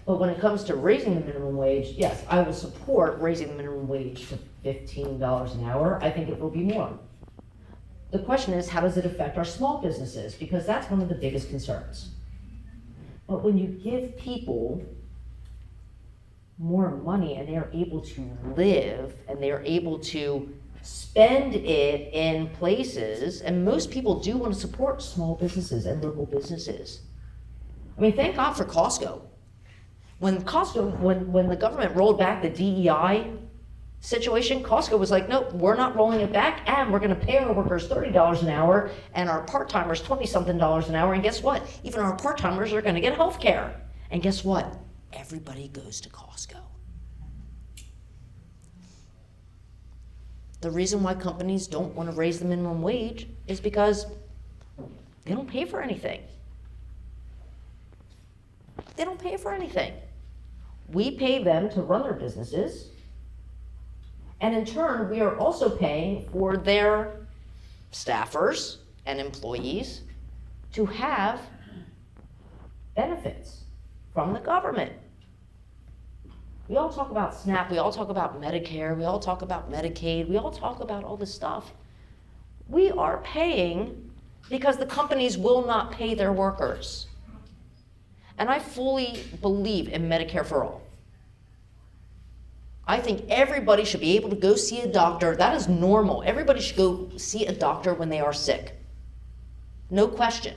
But when it comes to raising the minimum wage, yes, I will support raising the minimum wage to $15 an hour. I think it will be more. The question is, how does it affect our small businesses? Because that's one of the biggest concerns. But when you give people more money and they're able to live and they're able to spend it in places, and most people do want to support small businesses and local businesses. I mean, thank God for Costco. When the government rolled back the DEI situation, Costco was like, nope, we're not rolling it back, and we're going to pay our workers $30 an hour and our part-timers $20-something an hour. And guess what? Even our part-timers are going to get health care. And guess what? Everybody goes to Costco. The reason why companies don't want to raise the minimum wage is because they don't pay for anything. They don't pay for anything. We pay them to run their businesses, and in turn, we are also paying for their staffers and employees to have benefits from the government. We all talk about SNAP, we all talk about Medicare, we all talk about Medicaid, we all talk about all this stuff. We are paying because the companies will not pay their workers. And I fully believe in Medicare for all. I think everybody should be able to go see a doctor. That is normal. Everybody should go see a doctor when they are sick. No question.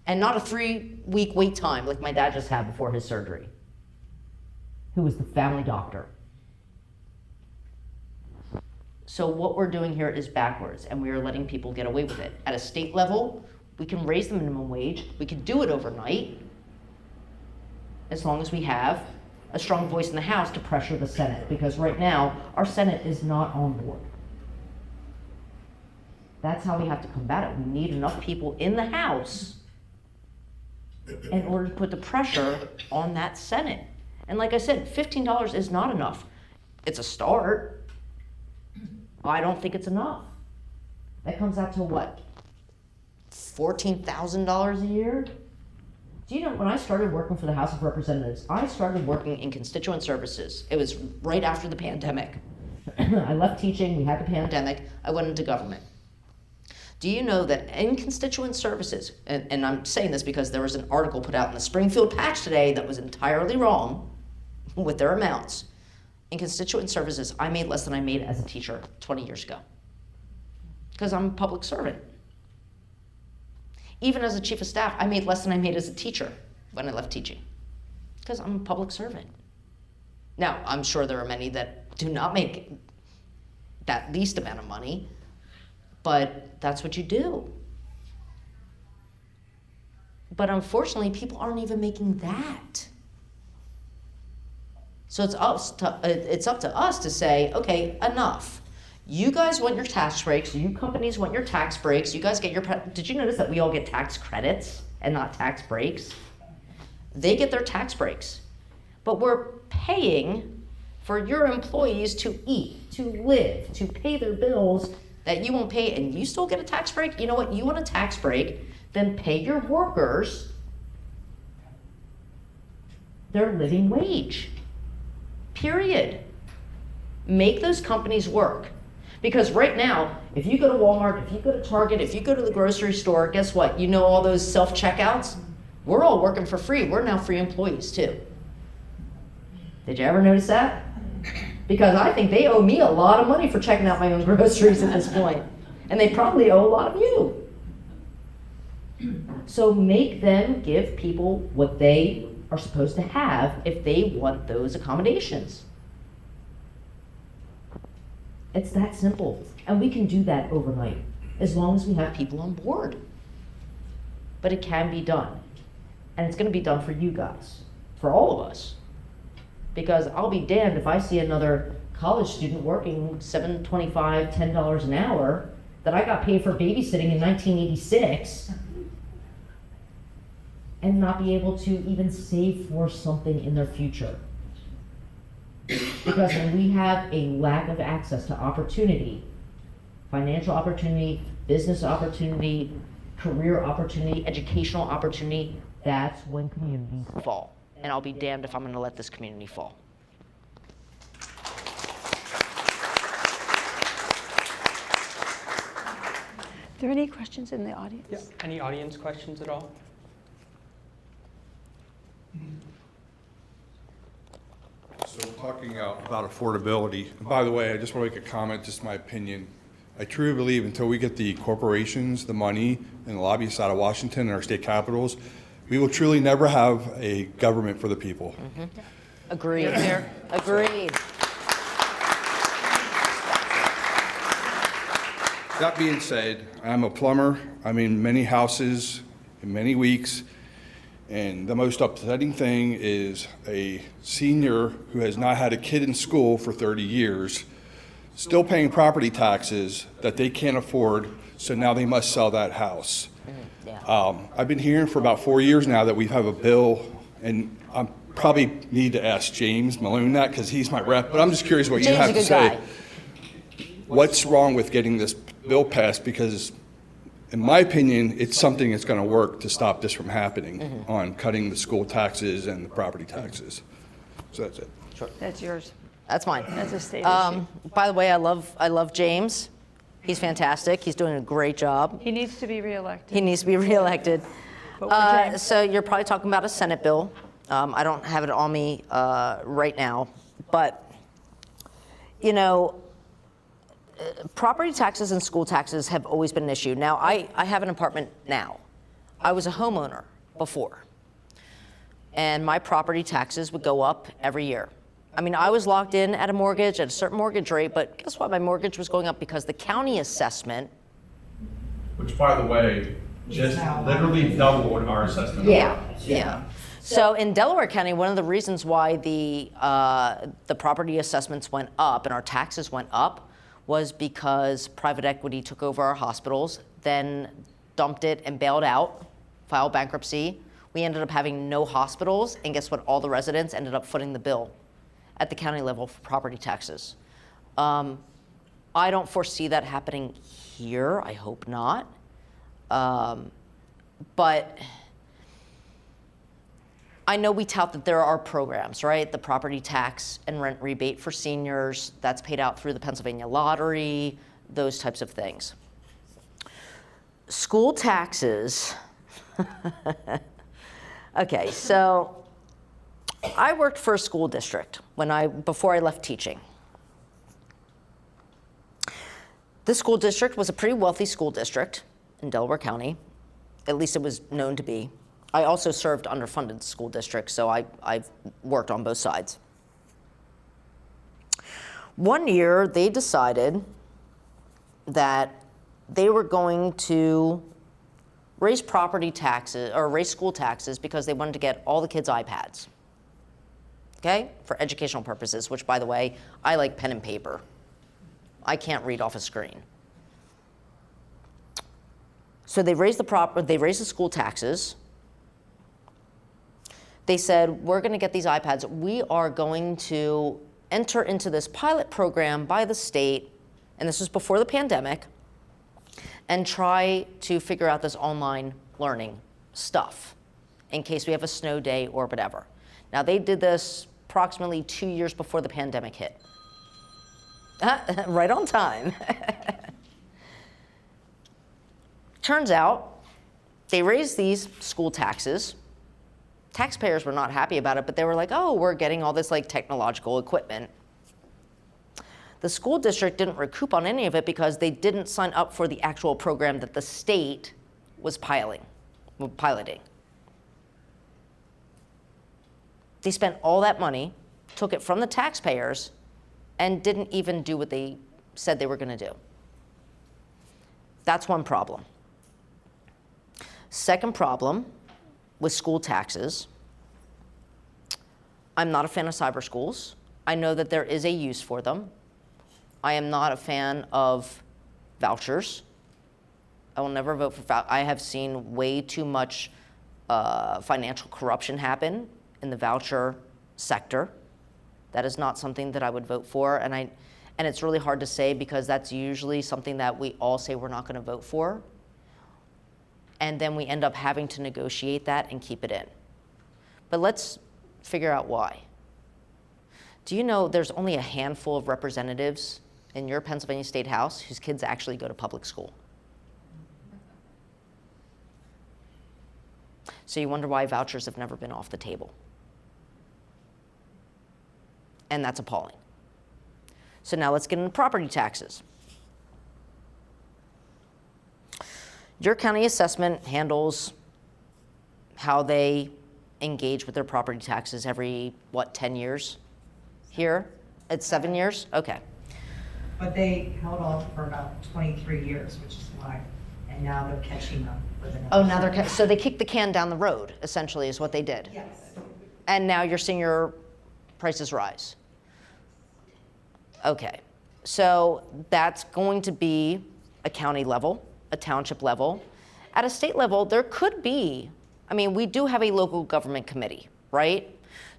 And not a 3-week wait time like my dad just had before his surgery, who was the family doctor. So what we're doing here is backwards, and we are letting people get away with it. At a state level, we can raise the minimum wage. We can do it overnight, as long as we have a strong voice in the House to pressure the Senate, because right now, our Senate is not on board. That's how we have to combat it. We need enough people in the House in order to put the pressure on that Senate. And like I said, $15 is not enough. It's a start. I don't think it's enough. That comes out to what? $14,000 a year? Do you know, when I started working for the House of Representatives, I started working in constituent services. It was right after the pandemic. I left teaching, we had the pandemic, I went into government. Do you know that in constituent services, and I'm saying this because there was an article put out in the Springfield Patch today that was entirely wrong with their amounts. In constituent services, I made less than I made as a teacher 20 years ago, because I'm a public servant. Even as a chief of staff, I made less than I made as a teacher when I left teaching, because I'm a public servant. Now, I'm sure there are many that do not make that least amount of money, but that's what you do. But unfortunately, people aren't even making that. So it's up to us to say, okay, enough. You guys want your tax breaks. You companies want your tax breaks. You guys get your, did you notice that we all get tax credits and not tax breaks? They get their tax breaks. But we're paying for your employees to eat, to live, to pay their bills that you won't pay, and you still get a tax break? You know what? You want a tax break, then pay your workers their living wage. Period. Make those companies work. Because right now, if you go to Walmart, if you go to Target, if you go to the grocery store, guess what? You know all those self-checkouts? We're all working for free. We're now free employees too. Did you ever notice that? Because I think they owe me a lot of money for checking out my own groceries at this point. And they probably owe a lot of you. So make them give people what they are supposed to have if they want those accommodations. It's that simple. And we can do that overnight, as long as we have people on board. But it can be done. And it's going to be done for you guys, for all of us. Because I'll be damned if I see another college student working $7.25, $10 an hour that I got paid for babysitting in 1986 and not be able to even save for something in their future. Because when we have a lack of access to opportunity, financial opportunity, business opportunity, career opportunity, educational opportunity, that's when communities fall. And I'll be damned if I'm going to let this community fall. Are there any questions in the audience? Yeah. Any audience questions at all? So we're talking about affordability. And by the way, I just want to make a comment, just my opinion. I truly believe until we get the corporations, the money, and the lobbyists out of Washington and our state capitals, we will truly never have a government for the people. Agreed. Agreed. That being said, I'm a plumber. I'm in many houses in many weeks. And the most upsetting thing is a senior who has not had a kid in school for 30 years, still paying property taxes that they can't afford, so now they must sell that house. I've been hearing for about 4 years now that we have a bill, and I probably need to ask James Malone that because he's my rep, but I'm just curious what you have to say. What's wrong with getting this bill passed? Because in my opinion, it's something that's going to work to stop this from happening on cutting the school taxes and the property taxes. So that's it. That's yours. That's mine. That's a state issue. By the way, I love James. He's fantastic. He's doing a great job. He needs to be reelected. He needs to be reelected. Vote for James. So you're probably talking about a Senate bill. I don't have it on me right now, but you know, property taxes and school taxes have always been an issue. Now, I have an apartment now. I was a homeowner before, and my property taxes would go up every year. I mean, I was locked in at a mortgage, at a certain mortgage rate, but guess what? My mortgage was going up because the county assessment. Which, by the way, just literally doubled our assessment. Yeah. So in Delaware County, one of the reasons why the property assessments went up and our taxes went up was because private equity took over our hospitals, then dumped it and bailed out, filed bankruptcy. We ended up having no hospitals, and guess what? All the residents ended up footing the bill at the county level for property taxes. I don't foresee that happening here. I hope not. But I know we tout that there are programs, right? The property tax and rent rebate for seniors, that's paid out through the Pennsylvania lottery, those types of things. School taxes. Okay, so I worked for a school district before I left teaching. This school district was a pretty wealthy school district in Delaware County. At least it was known to be. I also served underfunded school districts, so I've worked on both sides. One year, they decided that they were going to raise property taxes, or raise school taxes, because they wanted to get all the kids iPads, okay, for educational purposes, which, by the way, I like pen and paper. I can't read off a screen. So they raised the school taxes. They said, we're going to get these iPads. We are going to enter into this pilot program by the state, and this was before the pandemic, and try to figure out this online learning stuff in case we have a snow day or whatever. Now, they did this approximately 2 years before the pandemic hit. Right on time. Turns out, they raised these school taxes. Taxpayers were not happy about it, but they were like, oh, we're getting all this like technological equipment. The school district didn't recoup on any of it because they didn't sign up for the actual program that the state was piloting. They spent all that money, took it from the taxpayers, and didn't even do what they said they were going to do. That's one problem. Second problem with school taxes, I'm not a fan of cyber schools. I know that there is a use for them. I am not a fan of vouchers. I will never vote for I have seen way too much financial corruption happen in the voucher sector. That is not something that I would vote for, and it's really hard to say because that's usually something that we all say we're not going to vote for, and then we end up having to negotiate that and keep it in. But let's figure out why. Do you know there's only a handful of representatives in your Pennsylvania State House whose kids actually go to public school? So you wonder why vouchers have never been off the table. And that's appalling. So now let's get into property taxes. Your county assessment handles how they engage with their property taxes every, 10 years? Here? It's 7 years? Okay. But they held off for about 23 years, which is why, and now they're catching up with another. Oh, now so they kicked the can down the road, essentially, is what they did. Yes. And now you're seeing your prices rise. Okay, so that's going to be a county level, a township level. At a state level, there could be, we do have a local government committee, right?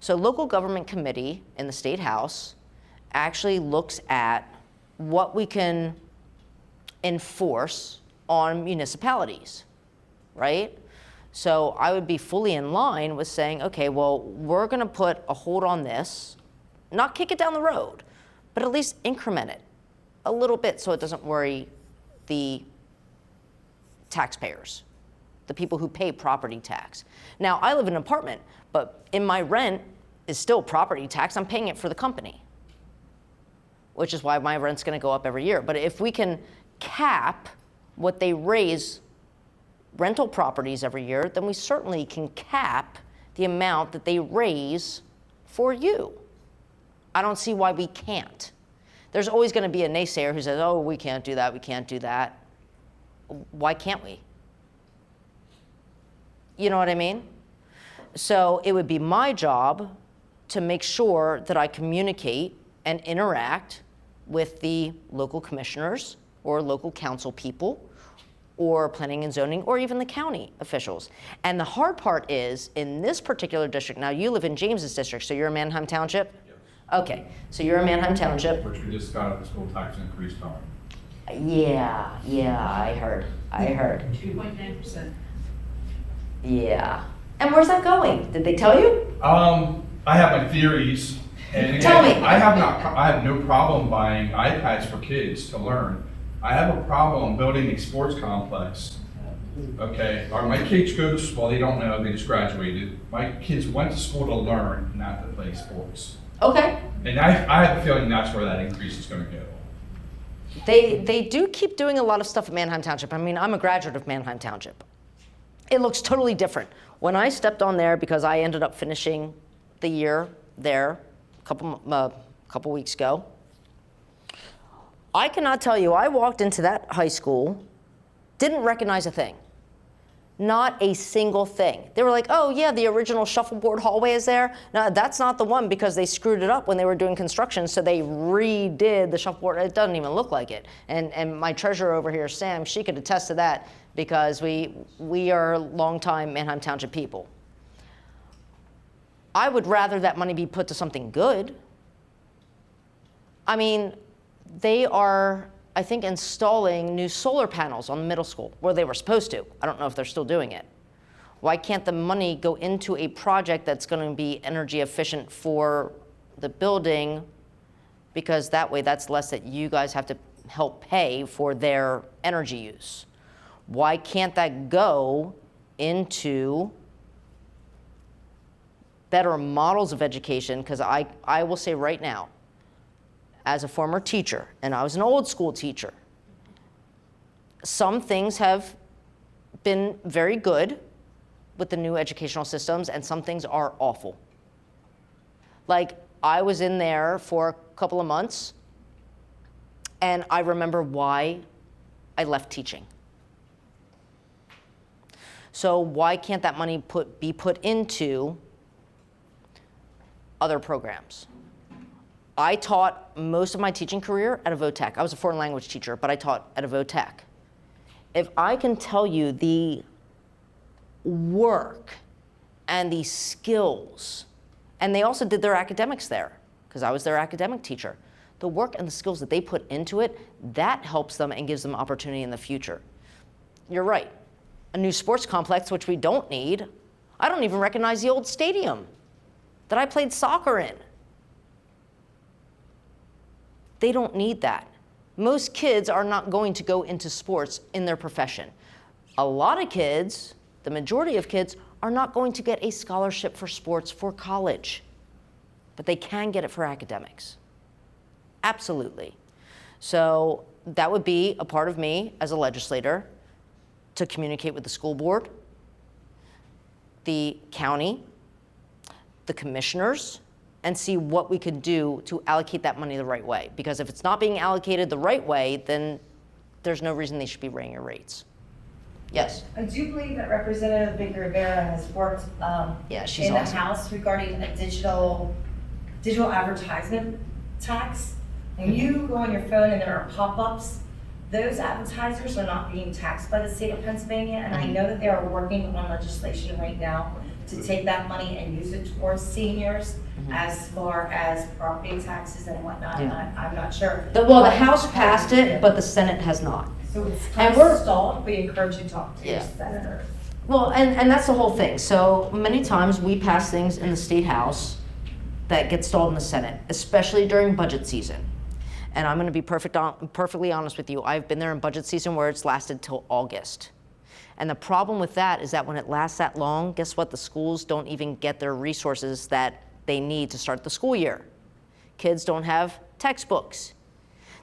So local government committee in the state house actually looks at what we can enforce on municipalities, right? So I would be fully in line with saying, okay, well, we're gonna put a hold on this, not kick it down the road, but at least increment it a little bit so it doesn't worry the taxpayers, the people who pay property tax. Now, I live in an apartment, but in my rent is still property tax. I'm paying it for the company, which is why my rent's gonna go up every year. But if we can cap what they raise rental properties every year, then we certainly can cap the amount that they raise for you. I don't see why we can't. There's always gonna be a naysayer who says, oh, we can't do that, we can't do that. Why can't we? You know what I mean? So it would be my job to make sure that I communicate and interact with the local commissioners or local council people or planning and zoning or even the county officials. And the hard part is in this particular district, now you live in James's district, so you're in Manheim Township? Yes. Okay, so you're in Manheim Township. Which we just got the school tax increase on. Yeah, I heard. 2.9%. Yeah. And where's that going? Did they tell you? I have my theories. And again, Tell me. I have no problem buying iPads for kids to learn. I have a problem building a sports complex. Okay, my kids go to school, they don't know, they just graduated. My kids went to school to learn, not to play sports. Okay. And I have a feeling that's where that increase is gonna go. They do keep doing a lot of stuff at Manheim Township. I'm a graduate of Manheim Township. It looks totally different. When I stepped on there, because I ended up finishing the year there a couple weeks ago, I cannot tell you, I walked into that high school, didn't recognize a thing. Not a single thing. They were like, oh yeah, the original shuffleboard hallway is there. No, that's not the one because they screwed it up when they were doing construction, so they redid the shuffleboard. It doesn't even look like it. And my treasurer over here, Sam, she could attest to that because we are longtime Manheim Township people. I would rather that money be put to something good. They are, I think, installing new solar panels on the middle school, where they were supposed to. I don't know if they're still doing it. Why can't the money go into a project that's going to be energy efficient for the building? Because that way, that's less that you guys have to help pay for their energy use. Why can't that go into better models of education? Because I will say right now, as a former teacher, and I was an old school teacher, some things have been very good with the new educational systems, and some things are awful. Like, I was in there for a couple of months, and I remember why I left teaching. So why can't that money be put into other programs? I taught most of my teaching career at a VOTEC. I was a foreign language teacher, but I taught at a VOTEC. If I can tell you the work and the skills, and they also did their academics there, because I was their academic teacher, the work and the skills that they put into it, that helps them and gives them opportunity in the future. You're right. A new sports complex, which we don't need. I don't even recognize the old stadium that I played soccer in. They don't need that. Most kids are not going to go into sports in their profession. A lot of kids, the majority of kids, are not going to get a scholarship for sports for college, but they can get it for academics. Absolutely. So that would be a part of me as a legislator to communicate with the school board, the county, the commissioners, and see what we could do to allocate that money the right way. Because if it's not being allocated the right way, then there's no reason they should be raising your rates. Yes? I do believe that Representative Baker Rivera has worked Yeah, she's in the awesome. House regarding a digital advertisement tax. When you go on your phone and there are pop-ups, those advertisers are not being taxed by the state of Pennsylvania, and I know that they are working on legislation right now to take that money and use it towards seniors as far as property taxes and whatnot. Yeah. I'm not sure. Well, the House passed it, but the Senate has not. So it's And kind we're- of stalled. We encourage you to talk to your Yeah. senator. Well, and that's the whole thing. So many times we pass things in the state house that get stalled in the Senate, especially during budget season. And I'm going to be perfectly honest with you. I've been there in budget season where it's lasted till August. And the problem with that is that when it lasts that long, guess what? The schools don't even get their resources that they need to start the school year. Kids don't have textbooks.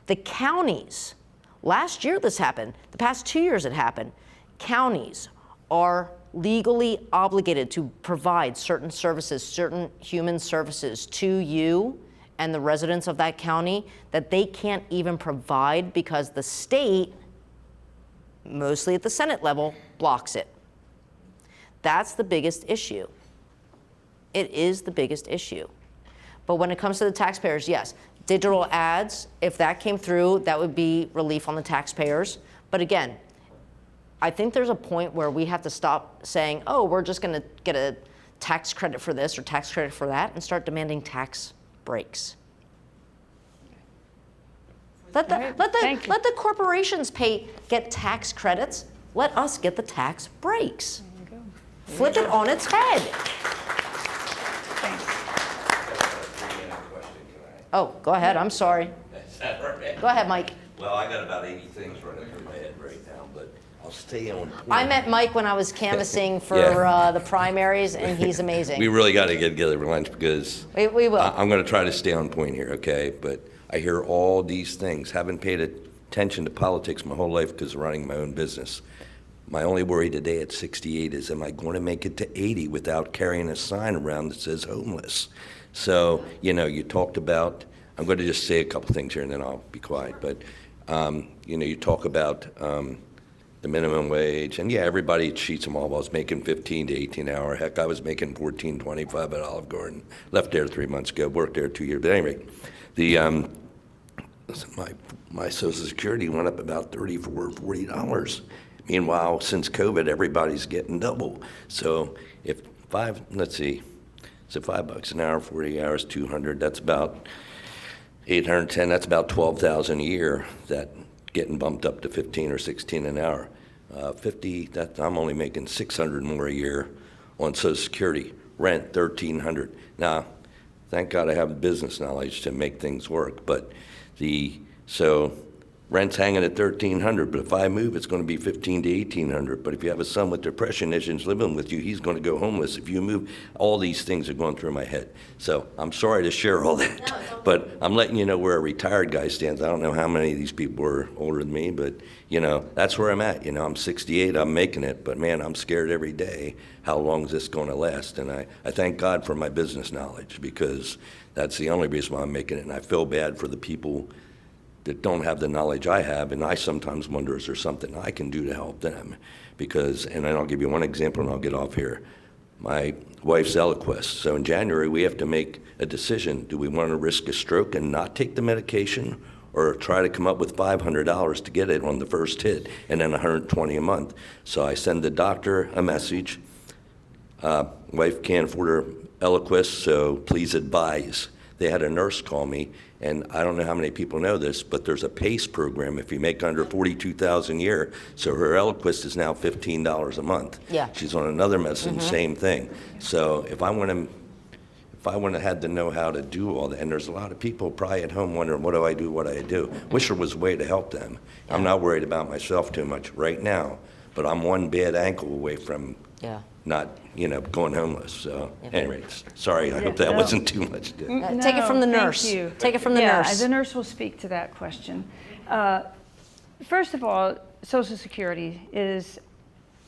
The counties, last year this happened, the past 2 years it happened, counties are legally obligated to provide certain services, certain human services to you and the residents of that county that they can't even provide because the state, mostly at the Senate level, blocks it. That's the biggest issue. It is the biggest issue. But when it comes to the taxpayers, yes, digital ads, if that came through, that would be relief on the taxpayers. But again, I think there's a point where we have to stop saying, oh, we're just going to get a tax credit for this or tax credit for that, and start demanding tax breaks. Let the corporations get tax credits. Let us get the tax breaks. Flip it on its head. Oh, go ahead. I'm sorry. Is that right? Go ahead, Mike. Well, I got about 80 things running through my head right now, but I'll stay on point. I met Mike when I was canvassing for Yeah. the primaries, and he's amazing. We really got to get together for lunch because We will. I'm going to try to stay on point here, okay? But I hear all these things. Haven't paid attention to politics my whole life because of running my own business. My only worry today at 68 is, am I going to make it to 80 without carrying a sign around that says homeless? So, you talked about, I'm going to just say a couple things here and then I'll be quiet. But, you talk about the minimum wage. And yeah, everybody cheats them all. I was making 15 to 18 an hour. Heck, I was making 14.25 at Olive Garden. Left there 3 months ago, worked there 2 years. But anyway, my Social Security went up about $34 or $40. Meanwhile, since COVID, everybody's getting double. So if so $5 an hour, 40 hours, 200, that's about 810, that's about 12,000 a year that getting bumped up to 15 or 16 an hour. 50, that I'm only making 600 more a year on Social Security. Rent, 1,300. Now, thank God I have business knowledge to make things work, but so rent's hanging at 1,300, but if I move, it's going to be 1,500 to 1,800. But if you have a son with depression issues living with you, he's going to go homeless. If you move, all these things are going through my head. So I'm sorry to share all that, but I'm letting you know where a retired guy stands. I don't know how many of these people are older than me, but that's where I'm at. I'm 68, I'm making it, but man, I'm scared every day. How long is this going to last? And I thank God for my business knowledge because that's the only reason why I'm making it. And I feel bad for the people that don't have the knowledge I have, and I sometimes wonder, is there something I can do to help them? And I'll give you one example and I'll get off here. My wife's Eliquis. So in January, we have to make a decision. Do we want to risk a stroke and not take the medication or try to come up with $500 to get it on the first hit and then $120 a month? So I send the doctor a message. Wife can't afford her Eliquis, so please advise. They had a nurse call me, and I don't know how many people know this, but there's a PACE program if you make under $42,000 a year. So her Eliquis is now $15 a month. Yeah. She's on another medicine, same thing. So if I want to had to know how to do all that, and there's a lot of people probably at home wondering, what do I do? Wish there was a way to help them. I'm not worried about myself too much right now, but I'm one bad ankle away from not, going homeless. So anyways, sorry, I hope that no. wasn't too much. Take it from the No, nurse. thank you. Take it from the Yeah, nurse. the nurse will speak to that question. First of all, Social Security is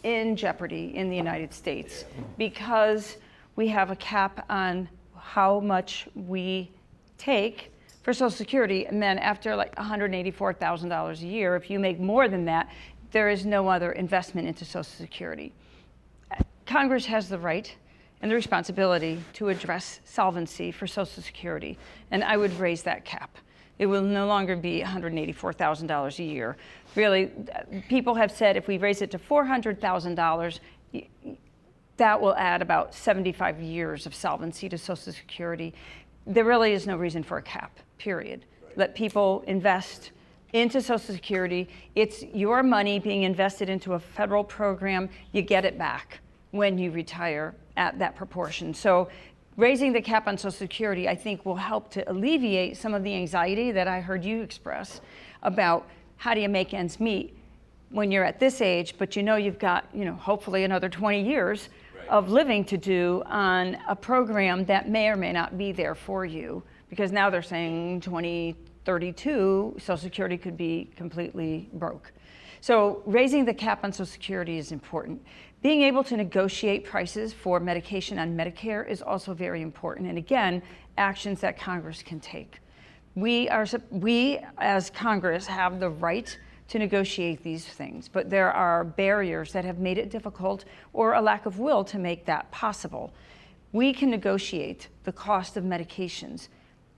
in jeopardy in the United States because we have a cap on how much we take for Social Security, and then after like $184,000 a year, if you make more than that, there is no other investment into Social Security. Congress has the right and the responsibility to address solvency for Social Security, and I would raise that cap. It will no longer be $184,000 a year. Really, people have said if we raise it to $400,000, that will add about 75 years of solvency to Social Security. There really is no reason for a cap, period. Let people invest into Social Security. It's your money being invested into a federal program. You get it back when you retire at that proportion. So raising the cap on Social Security, I think, will help to alleviate some of the anxiety that I heard you express about how do you make ends meet when you're at this age, but you've got, hopefully another 20 years of living to do on a program that may or may not be there for you, because now they're saying 2032, Social Security could be completely broke. So raising the cap on Social Security is important. Being able to negotiate prices for medication on Medicare is also very important. And again, actions that Congress can take. We as Congress have the right to negotiate these things, but there are barriers that have made it difficult or a lack of will to make that possible. We can negotiate the cost of medications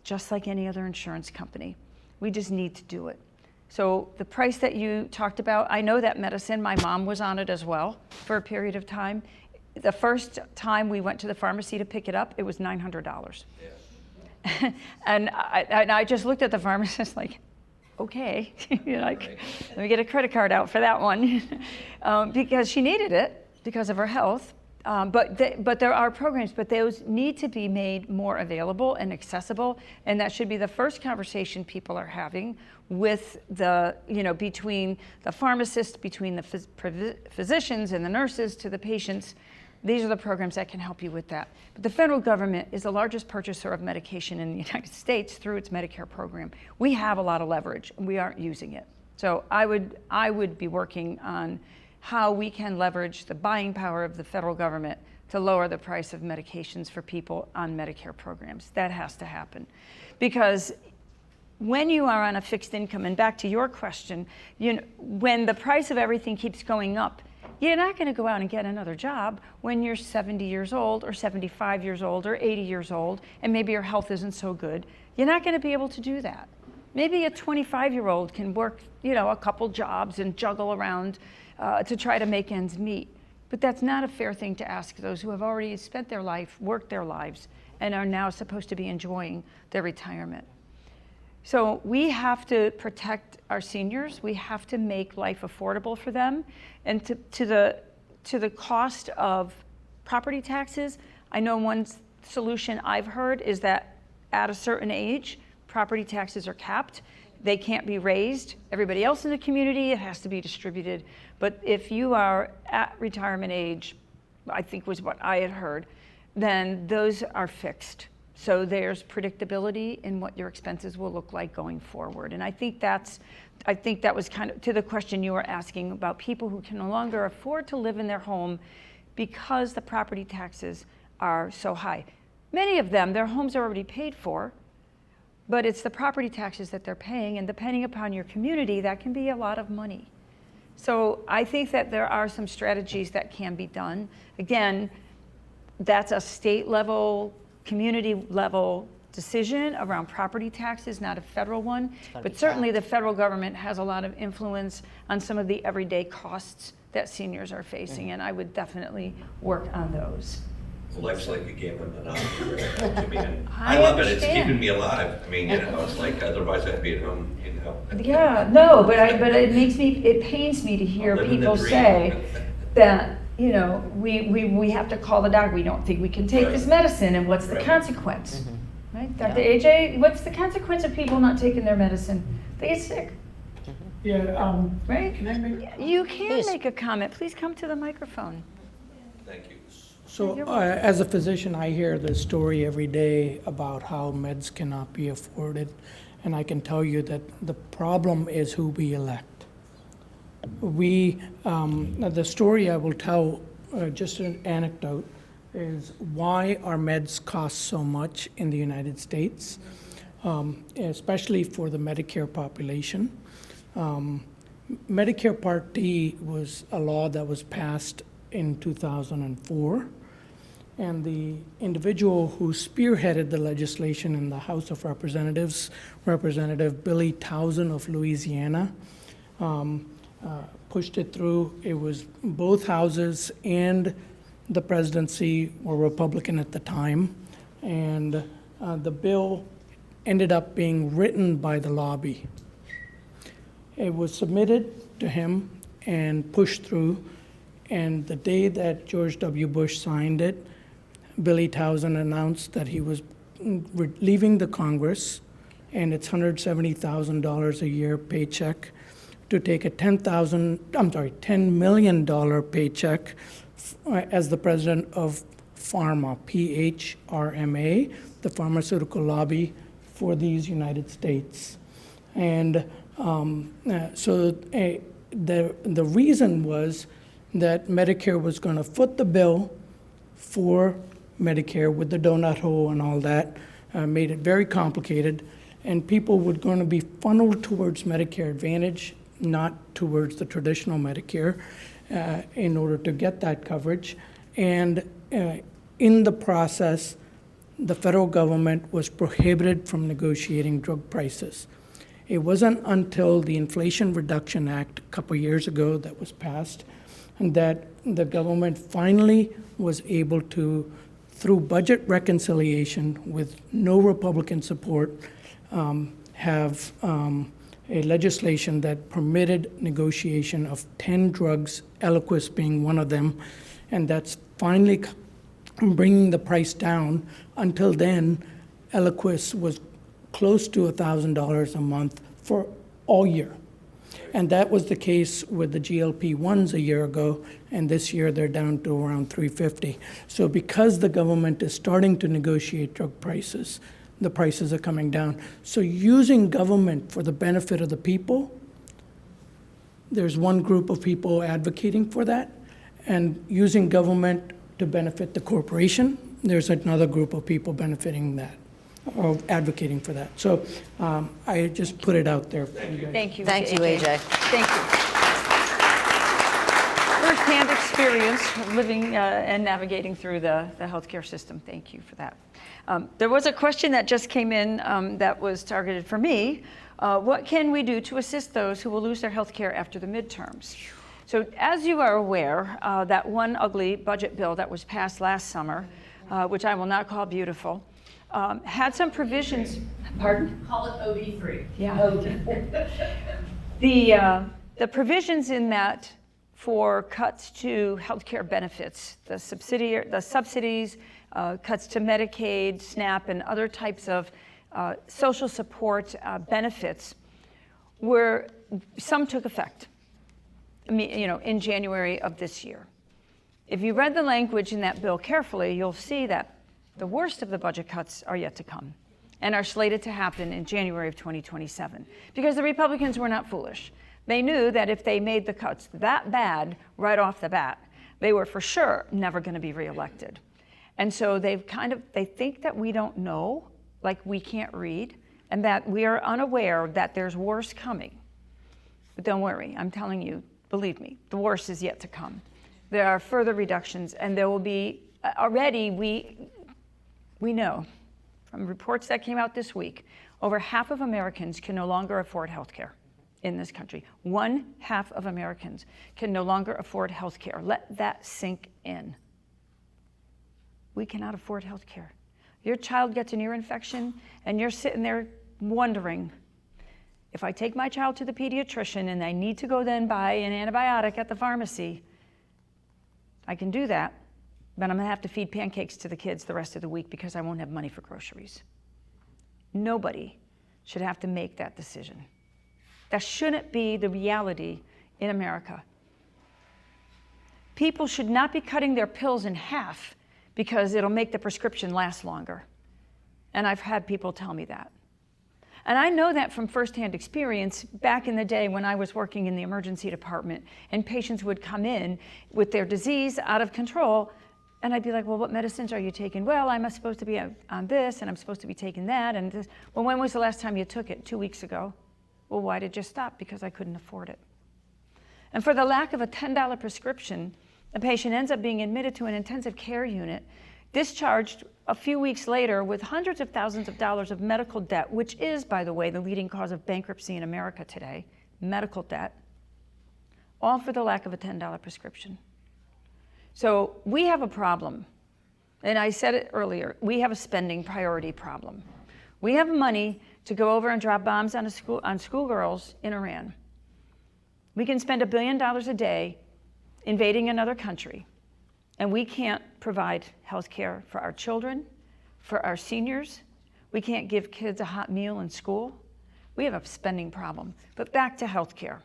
just like any other insurance company. We just need to do it. So the price that you talked about, I know that medicine, my mom was on it as well for a period of time. The first time we went to the pharmacy to pick it up, it was $900. Yeah. and I just looked at the pharmacist like, okay, let me get a credit card out for that one. Because she needed it because of her health. But there are programs, but those need to be made more available and accessible, and that should be the first conversation people are having with between the pharmacists, between the physicians and the nurses to the patients. These are the programs that can help you with that. But the federal government is the largest purchaser of medication in the United States through its Medicare program. We have a lot of leverage, and we aren't using it. So I would be working on how we can leverage the buying power of the federal government to lower the price of medications for people on Medicare programs. That has to happen. Because when you are on a fixed income, and back to your question, when the price of everything keeps going up, you're not going to go out and get another job when you're 70 years old or 75 years old or 80 years old, and maybe your health isn't so good. You're not going to be able to do that. Maybe a 25-year-old can work, a couple jobs and juggle around to try to make ends meet. But that's not a fair thing to ask those who have already spent their life, worked their lives, and are now supposed to be enjoying their retirement. So we have to protect our seniors. We have to make life affordable for them. And to the cost of property taxes, I know one solution I've heard is that at a certain age, property taxes are capped. They can't be raised. Everybody else in the community, it has to be distributed. But if you are at retirement age, I think was what I had heard, then those are fixed. So there's predictability in what your expenses will look like going forward. And I think that was kind of to the question you were asking about people who can no longer afford to live in their home because the property taxes are so high. Many of them, their homes are already paid for, but it's the property taxes that they're paying, and depending upon your community, that can be a lot of money. So I think that there are some strategies that can be done. Again, that's a state level, community level decision around property taxes, not a federal one. But certainly the federal government has a lot of influence on some of the everyday costs that seniors are facing, and I would definitely work on those. Life's like a game of Monopoly, right? I mean, I I love it. It's understand. keeping me alive. I mean, it's like otherwise I'd be at home, Yeah, no, but it pains me to hear Living the people dream. say that, we have to call the doctor. We don't think we can take this medicine, and what's the Right. consequence? Right? Dr. AJ, what's the consequence of people not taking their medicine? They get sick, Yeah, right? can I make? You can Please. make a comment. Please come to the microphone. Thank you. So as a physician, I hear this story every day about how meds cannot be afforded. And I can tell you that the problem is who we elect. The story I will tell, just an anecdote, is why our meds cost so much in the United States, especially for the Medicare population. Medicare Part D was a law that was passed in 2004. And the individual who spearheaded the legislation in the House of Representatives, Representative Billy Towson of Louisiana, pushed it through. It was both houses and the presidency were Republican at the time. And the bill ended up being written by the lobby. It was submitted to him and pushed through. And the day that George W. Bush signed it, Billy Towson announced that he was leaving the Congress, and it's $170,000 a year paycheck to take a $10 million paycheck as the president of PhRMA, PHRMA, the pharmaceutical lobby for these United States. And so the reason was that Medicare was going to foot the bill for Medicare with the donut hole and all that, made it very complicated, and people were going to be funneled towards Medicare Advantage, not towards the traditional Medicare, in order to get that coverage. And in the process, the federal government was prohibited from negotiating drug prices. It wasn't until the Inflation Reduction Act a couple years ago that was passed that the government finally was able to, through budget reconciliation with no Republican support, have a legislation that permitted negotiation of 10 drugs, Eliquis being one of them, and that's finally bringing the price down. Until then, Eliquis was close to $1,000 a month for all year. And that was the case with the GLP-1s a year ago, and this year they're down to around $350. So because the government is starting to negotiate drug prices, the prices are coming down. So using government for the benefit of the people, there's one group of people advocating for that, and using government to benefit the corporation, there's another group of people benefiting that, or advocating for that. So I just put it out there. Thank you. Thank you, AJ. Thank you. First-hand experience living and navigating through the healthcare system. Thank you for that. There was a question that just came in that was targeted for me. What can we do to assist those who will lose their health care after the midterms? So as you are aware, that one ugly budget bill that was passed last summer, which I will not call beautiful, had some provisions. Pardon? Call it OB3. Yeah. The provisions in that for cuts to healthcare benefits, the subsidies, cuts to Medicaid, SNAP, and other types of social support benefits, were some took effect. In January of this year. If you read the language in that bill carefully, you'll see that the worst of the budget cuts are yet to come and are slated to happen in January of 2027. Because the Republicans were not foolish. They knew that if they made the cuts that bad right off the bat, they were for sure never going to be reelected. And so they think that we don't know, like we can't read, and that we are unaware that there's worse coming. But don't worry, I'm telling you, believe me, the worst is yet to come. There are further reductions, and there will be, already we know from reports that came out this week, over half of Americans can no longer afford health care in this country. 1/2 of Americans can no longer afford health care. Let that sink in. We cannot afford health care. Your child gets an ear infection, and you're sitting there wondering, if I take my child to the pediatrician and I need to go then buy an antibiotic at the pharmacy, I can do that, but I'm gonna have to feed pancakes to the kids the rest of the week because I won't have money for groceries. Nobody should have to make that decision. That shouldn't be the reality in America. People should not be cutting their pills in half because it'll make the prescription last longer. And I've had people tell me that. And I know that from firsthand experience back in the day when I was working in the emergency department and patients would come in with their disease out of control, and I'd be like, well, what medicines are you taking? Well, I'm supposed to be on this, and I'm supposed to be taking that, and this. Well, when was the last time you took it? 2 weeks ago. Well, why did you stop? Because I couldn't afford it. And for the lack of a $10 prescription, the patient ends up being admitted to an intensive care unit, discharged a few weeks later with hundreds of thousands of dollars of medical debt, which is, by the way, the leading cause of bankruptcy in America today, medical debt, all for the lack of a $10 prescription. So we have a problem, and I said it earlier, we have a spending priority problem. We have money to go over and drop bombs on schoolgirls in Iran. We can spend $1 billion a day invading another country, and we can't provide health care for our children, for our seniors. We can't give kids a hot meal in school. We have a spending problem. But back to health care.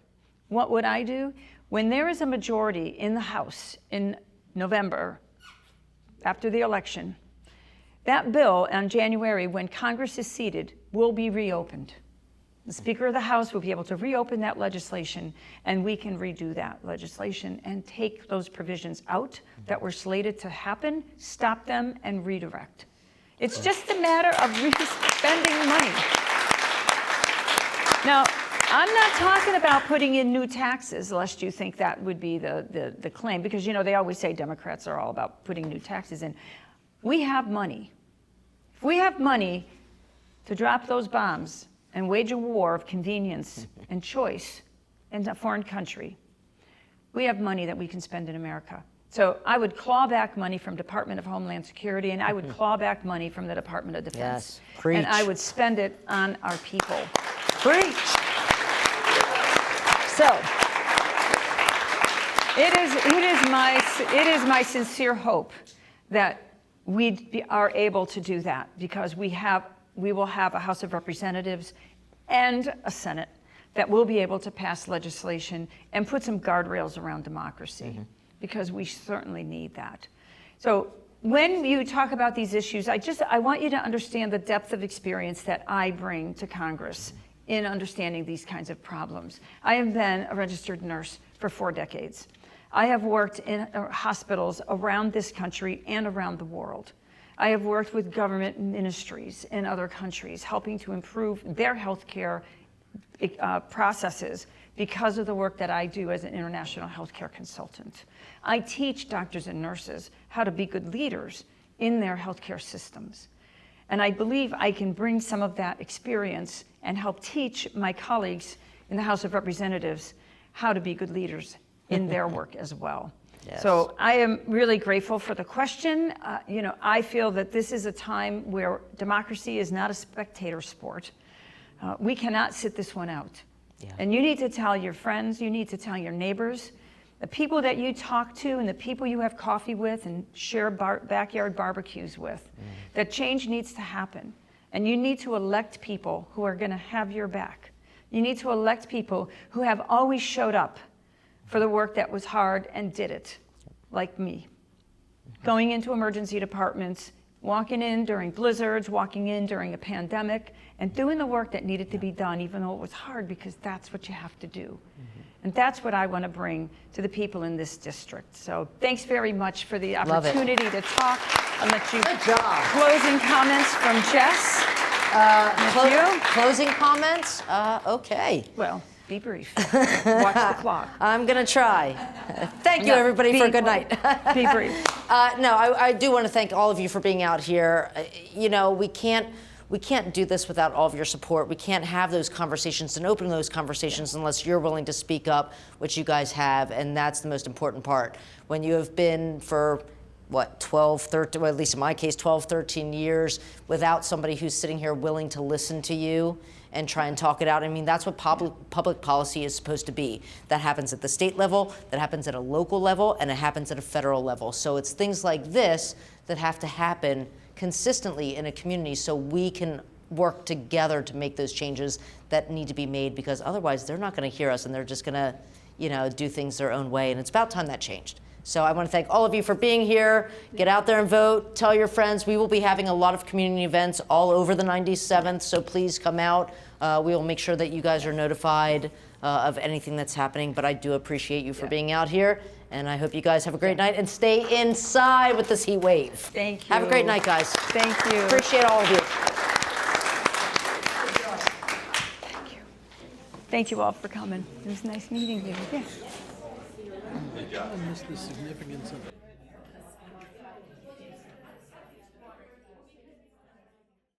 What would I do? When there is a majority in the House in November, after the election, that bill on January, when Congress is seated, will be reopened. The Speaker of the House will be able to reopen that legislation, and we can redo that legislation and take those provisions out that were slated to happen, stop them, and redirect. It's just a matter of spending money. Now, I'm not talking about putting in new taxes, lest you think that would be the claim, because they always say Democrats are all about putting new taxes in. We have money. If we have money to drop those bombs and wage a war of convenience and choice in a foreign country, we have money that we can spend in America. So I would claw back money from Department of Homeland Security, and I would claw back money from the Department of Defense. Yes, preach. And I would spend it on our people. Preach. So it is my sincere hope that we are able to do that, because we will have a House of Representatives and a Senate that will be able to pass legislation and put some guardrails around democracy, because we certainly need that. So when you talk about these issues, I want you to understand the depth of experience that I bring to Congress in understanding these kinds of problems. I have been a registered nurse for 4 decades. I have worked in hospitals around this country and around the world. I have worked with government ministries in other countries, helping to improve their healthcare processes because of the work that I do as an international healthcare consultant. I teach doctors and nurses how to be good leaders in their healthcare systems. And I believe I can bring some of that experience and help teach my colleagues in the House of Representatives how to be good leaders in their work as well. Yes. So I am really grateful for the question. I feel that this is a time where democracy is not a spectator sport. We cannot sit this one out. Yeah. And you need to tell your friends, you need to tell your neighbors, the people that you talk to and the people you have coffee with and share backyard barbecues with, that change needs to happen. And you need to elect people who are going to have your back. You need to elect people who have always showed up for the work that was hard and did it, like me. Going into emergency departments, walking in during blizzards, walking in during a pandemic, and doing the work that needed to be done, even though it was hard, because that's what you have to do. And that's what I want to bring to the people in this district. So thanks very much for the opportunity to talk. I'll let you. Good job. Closing comments from Jess. Closing comments? Okay. Well, be brief. Watch the clock. I'm going to try. Thank you, everybody, for a good night. Be brief. No, I do want to thank all of you for being out here. We can't do this without all of your support. We can't have those conversations and open those conversations unless you're willing to speak up, which you guys have, and that's the most important part. When you have been for, 12, 13, well, at least in my case, 12, 13 years without somebody who's sitting here willing to listen to you and try and talk it out. I mean, that's what public policy is supposed to be. That happens at the state level, that happens at a local level, and it happens at a federal level. So it's things like this that have to happen consistently in a community so we can work together to make those changes that need to be made, because otherwise they're not going to hear us and they're just going to, do things their own way. And it's about time that changed. So I want to thank all of you for being here. Get out there and vote. Tell your friends. We will be having a lot of community events all over the 97th, so please come out. We will make sure that you guys are notified of anything that's happening, but I do appreciate you for being out here, and I hope you guys have a great night and stay inside with this heat wave. Thank you. Have a great night, guys. Thank you. Appreciate all of you. Thank you all for coming. It was nice meeting you. Yeah. I missed the significance of it.